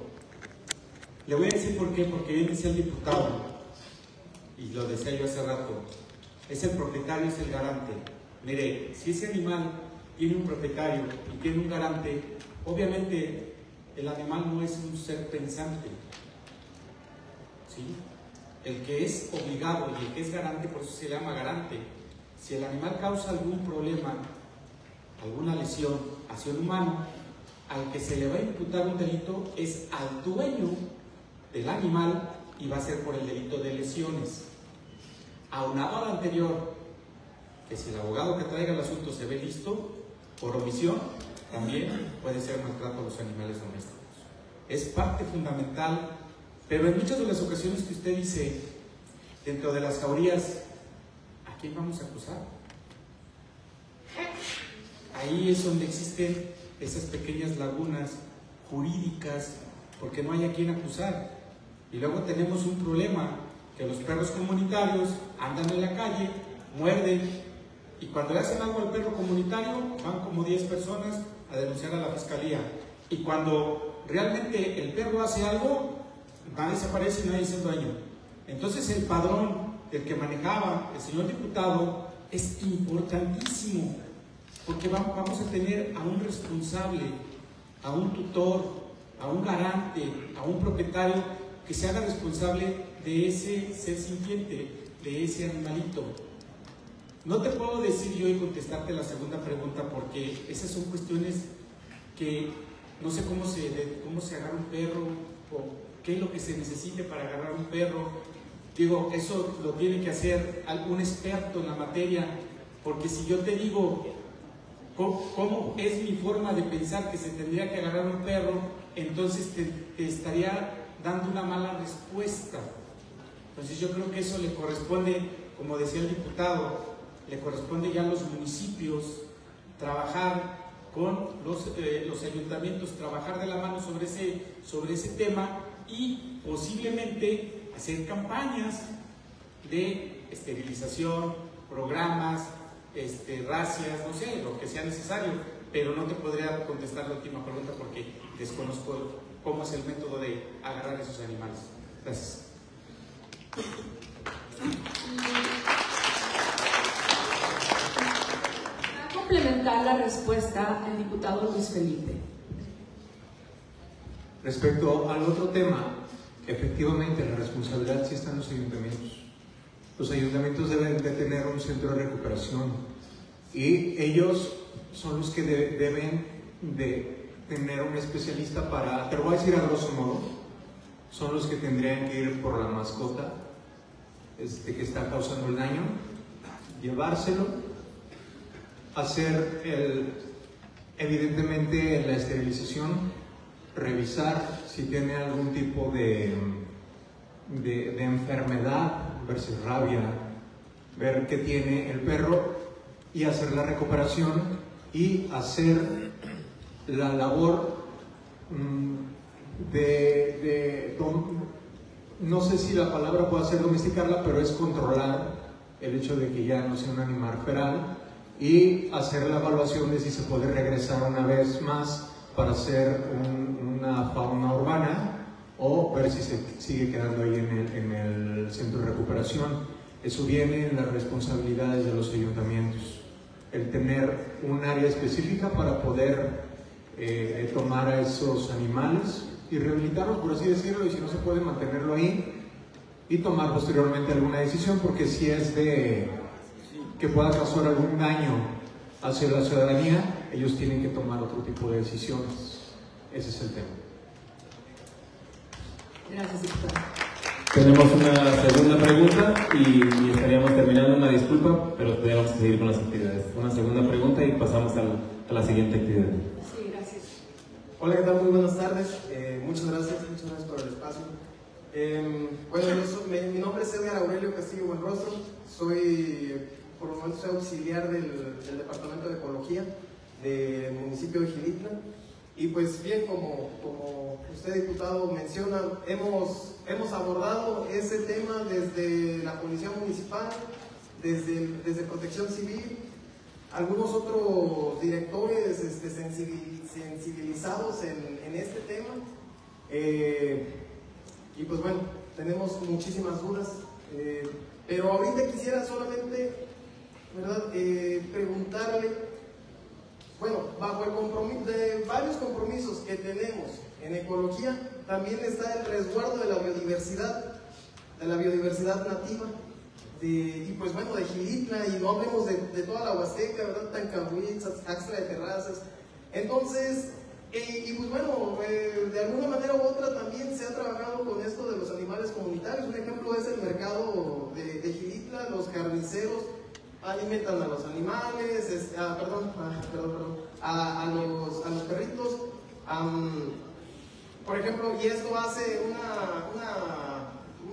Le voy a decir por qué, porque bien decía el diputado, y lo decía yo hace rato, es el propietario, es el garante. Mire, si ese animal tiene un propietario y tiene un garante, obviamente el animal no es un ser pensante, ¿sí? El que es obligado y el que es garante, por eso se llama garante. Si el animal causa algún problema, alguna lesión hacia un humano, al que se le va a imputar un delito es al dueño del animal y va a ser por el delito de lesiones. Aunado al anterior, que si el abogado que traiga el asunto se ve listo, por omisión, también puede ser maltrato a los animales domésticos. Es parte fundamental, pero en muchas de las ocasiones que usted dice, dentro de las jaurías, ¿a quién vamos a acusar? Ahí es donde existen esas pequeñas lagunas jurídicas, porque no hay a quién acusar. Y luego tenemos un problema, que los perros comunitarios andan en la calle, muerden, y cuando le hacen algo al perro comunitario, van como 10 personas a denunciar a la fiscalía. Y cuando realmente el perro hace algo, nadie desaparece y nadie es el dueño. Entonces el padrón del que manejaba el señor diputado es importantísimo, porque vamos a tener a un responsable, a un tutor, a un garante, a un propietario que se haga responsable de ese ser sintiente, de ese animalito. No te puedo decir yo y contestarte la segunda pregunta, porque esas son cuestiones que no sé cómo se agarra un perro o qué es lo que se necesite para agarrar un perro. Digo, eso lo tiene que hacer algún experto en la materia, porque si yo te digo cómo es mi forma de pensar que se tendría que agarrar un perro, entonces te estaría dando una mala respuesta. Entonces yo creo que eso le corresponde, como decía el diputado, le corresponde ya a los municipios trabajar con los ayuntamientos, trabajar de la mano sobre ese tema y posiblemente hacer campañas de esterilización, programas, racias, no sé, lo que sea necesario, pero no te podría contestar la última pregunta porque desconozco cómo es el método de agarrar esos animales. Gracias. Va a complementar la respuesta el diputado Luis Felipe. Respecto al otro tema, efectivamente la responsabilidad sí está en los ayuntamientos. Los ayuntamientos deben de tener un centro de recuperación y ellos son los que deben de tener un especialista para, te lo voy a decir a grosso modo, son los que tendrían que ir por la mascota que está causando el daño, llevárselo, hacer evidentemente la esterilización, revisar si tiene algún tipo de enfermedad, ver si es rabia, ver qué tiene el perro y hacer la recuperación y hacer la labor no sé si la palabra puede ser domesticarla, pero es controlar el hecho de que ya no sea un animal feral y hacer la evaluación de si se puede regresar una vez más para hacer una fauna urbana o ver si se sigue quedando ahí en el centro de recuperación. Eso viene en las responsabilidades de los ayuntamientos, el tener un área específica para poder tomar a esos animales y rehabilitarlos, por así decirlo, y si no se puede mantenerlo ahí y tomar posteriormente alguna decisión, porque si es de que pueda causar algún daño hacia la ciudadanía, ellos tienen que tomar otro tipo de decisiones. Ese es el tema. Gracias, diputado. Tenemos una segunda pregunta y estaríamos terminando. Una disculpa, pero tenemos que seguir con las actividades. Una segunda pregunta y pasamos a la siguiente actividad. Sí, gracias. Hola, ¿qué tal? Muy buenas tardes. Muchas gracias por el espacio. Mi nombre es Edgar Aurelio Castillo Buenrostro. Por el momento soy auxiliar del Departamento de Ecología del municipio de Xilitla. Y pues bien, como usted, diputado, menciona, hemos abordado ese tema desde la Policía Municipal, desde Protección Civil, algunos otros directores sensibilizados en este tema. Y pues bueno, tenemos muchísimas dudas. Pero ahorita quisiera solamente, ¿verdad?, preguntarle. Bueno, bajo el compromiso de varios compromisos que tenemos en ecología, también está el resguardo de la biodiversidad nativa, y pues bueno, de Xilitla, y no hablemos de toda la Huasteca, ¿verdad?, Tancanhuitz, Axtla de Terrazas. Entonces, y pues bueno, de alguna manera u otra también se ha trabajado con esto de los animales comunitarios. Un ejemplo es el mercado de Xilitla. Los carniceros alimentan a los animales, a los perritos, por ejemplo, y esto hace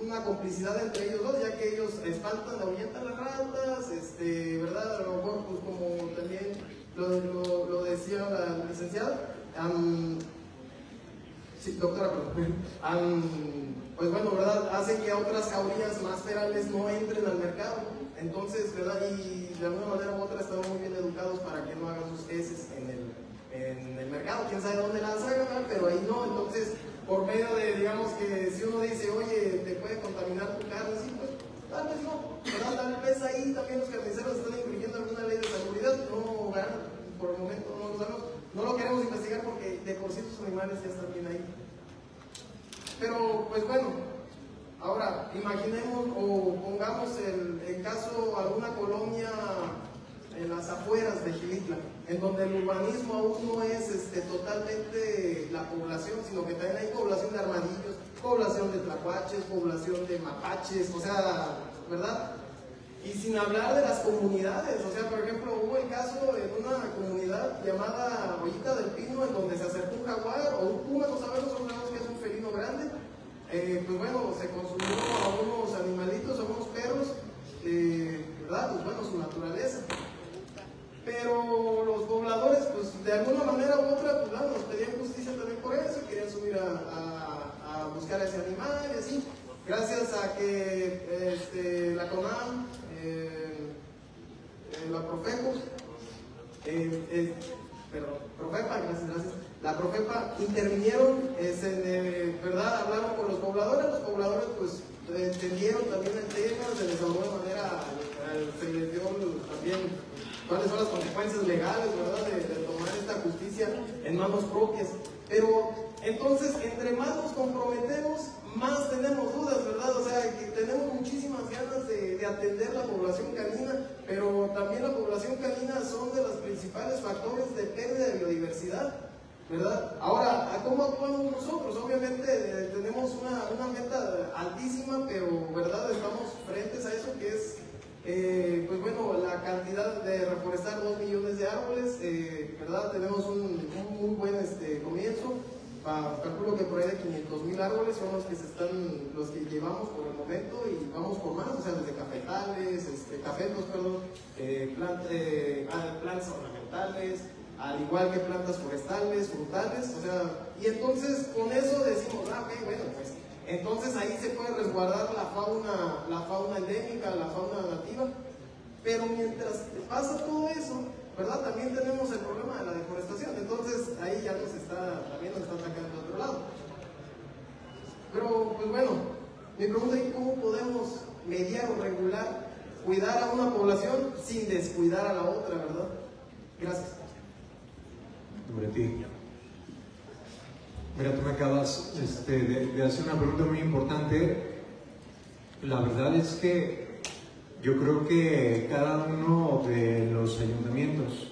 una complicidad entre ellos dos, ya que ellos espantan, ahuyentan las ratas, ¿verdad? A lo mejor, pues como también lo decía la licenciada, sí, doctora, pues bueno, ¿verdad? Hace que otras jaurías más ferales no entren al mercado. Entonces, ¿verdad? Y de alguna manera u otra estamos muy bien educados para que no hagan sus heces en el mercado. Quién sabe dónde las hagan, pero ahí no. Entonces, por medio de, digamos que si uno dice, oye, te puede contaminar tu carne, sí, pues tal vez no, ¿verdad? Tal vez ahí también los carniceros están infringiendo alguna ley de salubridad. No, ¿verdad? Por el momento no lo sabemos. No lo queremos investigar porque de por sí sus animales ya están bien ahí. Pero, pues bueno. Ahora, imaginemos o pongamos el caso alguna colonia en las afueras de Xilitla, en donde el urbanismo aún no es totalmente la población, sino que también hay población de armadillos, población de tlacuaches, población de mapaches, o sea, ¿verdad? Y sin hablar de las comunidades, o sea, por ejemplo, hubo el caso en una comunidad llamada Ollita del Pino, en donde se acercó un jaguar o un puma, no sabemos que es un felino grande. Pues bueno, se consumió a unos animalitos, a unos perros, ¿verdad? Pues bueno, su naturaleza. a buscar a ese animal y así. Gracias a que la CONAM, la Profeco, gracias. La Profepa intervinieron, ¿verdad? Hablaron con los pobladores pues entendieron también el tema, se les de alguna manera se les dio también cuáles son las consecuencias legales, ¿verdad? De tomar esta justicia en manos propias. Pero entonces, entre más nos comprometemos, más tenemos dudas, ¿verdad? O sea, que tenemos muchísimas ganas de atender la población canina, pero también la población canina son de los principales factores de pérdida de biodiversidad, ¿verdad? Ahora, ¿cómo actuamos nosotros? Obviamente tenemos una meta altísima, pero ¿verdad? Estamos frentes a eso que es, pues bueno, la cantidad de reforestar 2 millones de árboles, ¿verdad? Tenemos un muy buen comienzo. Calculo que por ahí de 500,000 árboles son los que llevamos por el momento y vamos por más, o sea, desde cafetales, plantas ornamentales, al igual que plantas forestales, frutales, o sea, y entonces con eso decimos, ok, bueno, pues entonces ahí se puede resguardar la fauna endémica, la fauna nativa, pero mientras pasa todo eso, ¿verdad? También tenemos el problema de la deforestación, entonces ahí ya también nos está atacando de otro lado. Pero, pues bueno, mi pregunta es cómo podemos mediar o regular, cuidar a una población sin descuidar a la otra, ¿verdad? Gracias. Sobre ti. Mira, tú me acabas de hacer una pregunta muy importante. La verdad es que yo creo que cada uno de los ayuntamientos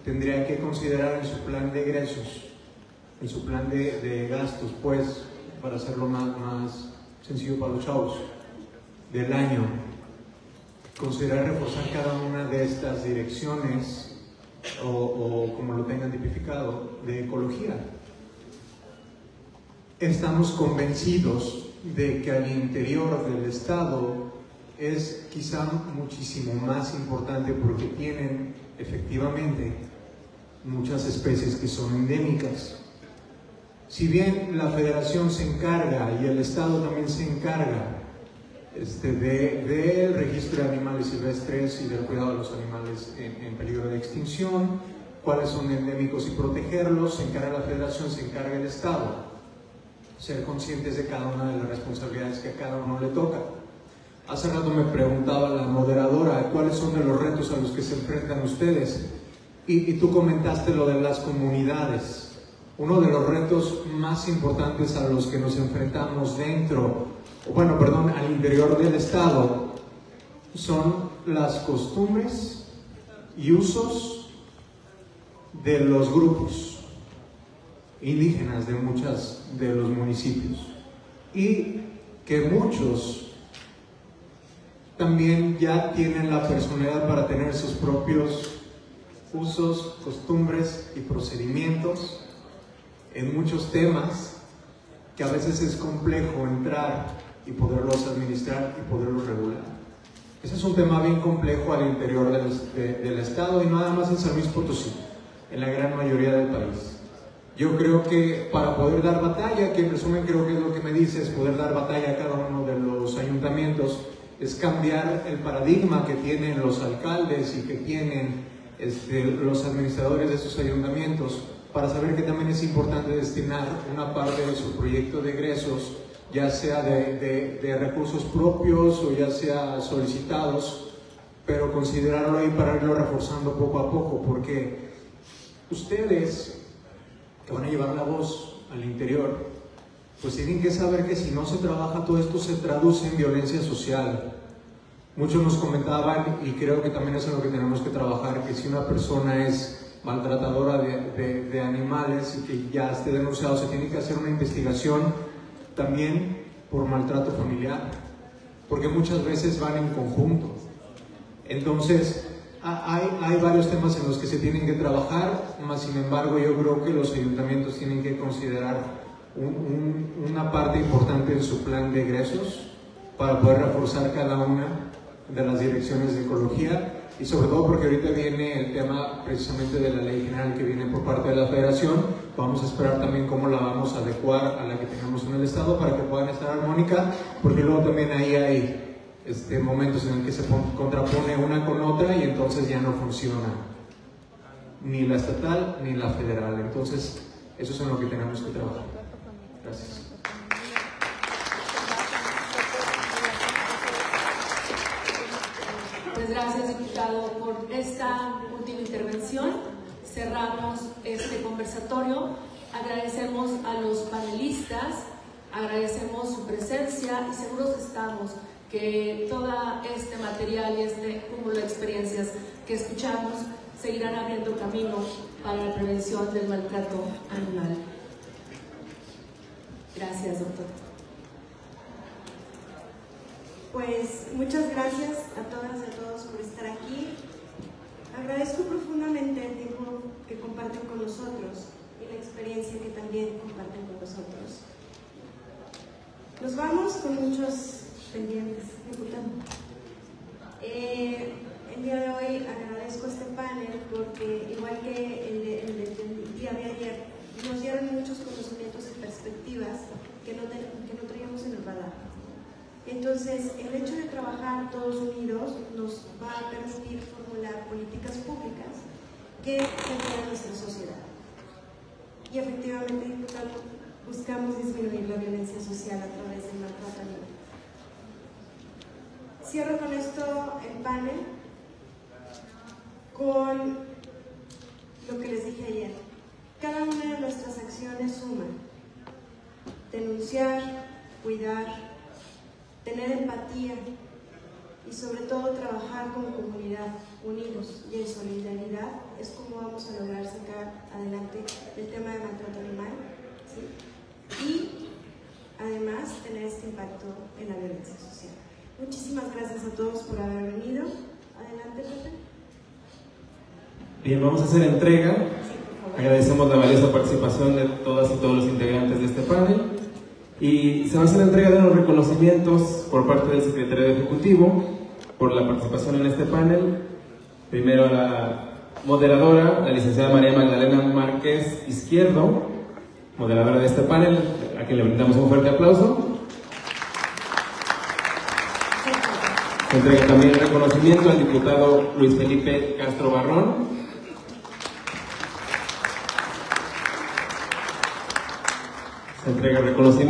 tendría que considerar en su plan de egresos, en su plan de gastos, pues, para hacerlo más sencillo para los chavos, del año, considerar reforzar cada una de estas direcciones o como lo tengan tipificado, de ecología. Estamos convencidos de que al interior del estado es quizá muchísimo más importante porque tienen efectivamente muchas especies que son endémicas. Si bien la federación se encarga y el estado también se encarga del registro de animales silvestres y del cuidado de los animales en peligro de extinción, cuáles son endémicos y protegerlos, se encarga la federación, se encarga el estado. Ser conscientes de cada una de las responsabilidades que a cada uno le toca. Hace rato me preguntaba la moderadora cuáles son de los retos a los que se enfrentan ustedes y tú comentaste lo de las comunidades. Uno de los retos más importantes a los que nos enfrentamos al interior del estado son las costumbres y usos de los grupos indígenas de muchos de los municipios y que muchos también ya tienen la personalidad para tener sus propios usos, costumbres y procedimientos en muchos temas que a veces es complejo entrar y poderlos administrar y poderlos regular. Ese es un tema bien complejo al interior del estado y nada más en San Luis Potosí, en la gran mayoría del país. Yo creo que para poder dar batalla, que en resumen creo que es lo que me dices, poder dar batalla a cada uno de los ayuntamientos, es cambiar el paradigma que tienen los alcaldes y que tienen los administradores de esos ayuntamientos para saber que también es importante destinar una parte de su proyecto de egresos, ya sea de recursos propios o ya sea solicitados, pero considerarlo ahí para irlo reforzando poco a poco, porque ustedes que van a llevar la voz al interior, pues tienen que saber que si no se trabaja todo esto se traduce en violencia social. Muchos nos comentaban, y creo que también es en lo que tenemos que trabajar, que si una persona es maltratadora de animales y que ya esté denunciado, se tiene que hacer una investigación también por maltrato familiar, porque muchas veces van en conjunto. Entonces, hay varios temas en los que se tienen que trabajar, más sin embargo yo creo que los ayuntamientos tienen que considerar una parte importante en su plan de egresos para poder reforzar cada una de las direcciones de ecología y sobre todo porque ahorita viene el tema precisamente de la ley general que viene por parte de la federación Vamos a esperar también cómo la vamos a adecuar a la que tenemos en el estado para que puedan estar armónica, porque luego también ahí hay momentos en el que se contrapone una con otra y entonces ya no funciona ni la estatal ni la federal. Entonces eso es en lo que tenemos que trabajar. Gracias. Pues gracias, diputado, por esta última intervención. Cerramos este conversatorio. Agradecemos a los panelistas, agradecemos su presencia y seguros estamos que todo este material y este cúmulo de experiencias que escuchamos seguirán abriendo camino para la prevención del maltrato animal. Gracias, doctor. Pues muchas gracias a todas y a todos por estar aquí. Agradezco profundamente el tiempo que comparten con nosotros y la experiencia que también comparten con nosotros. Nos vamos con muchos pendientes, diputado. El día de hoy agradezco este panel porque, igual que el del día de ayer, nos dieron muchos conocimientos y perspectivas que no traíamos en el radar. Entonces, el hecho de trabajar todos unidos nos va a permitir formular políticas públicas que mejoren nuestra sociedad. Y efectivamente, diputado, buscamos disminuir la violencia social a través del maltrato animal. Cierro con esto el panel con lo que les dije ayer. Cada una de nuestras acciones suma. Denunciar, cuidar, tener empatía y sobre todo trabajar como comunidad, unidos y en solidaridad, es como vamos a lograr sacar adelante el tema de maltrato animal, ¿sí? Y además tener este impacto en la violencia social. Muchísimas gracias a todos por haber venido. Adelante, Pepe. Bien, vamos a hacer entrega. Agradecemos la valiosa participación de todas y todos los integrantes de este panel. Y se va a hacer la entrega de los reconocimientos por parte del Secretario Ejecutivo por la participación en este panel. Primero a la moderadora, la licenciada María Magdalena Márquez Izquierdo, moderadora de este panel, a quien le brindamos un fuerte aplauso. Se entrega también el reconocimiento al diputado Luis Felipe Castro Barrón. Se entrega el reconocimiento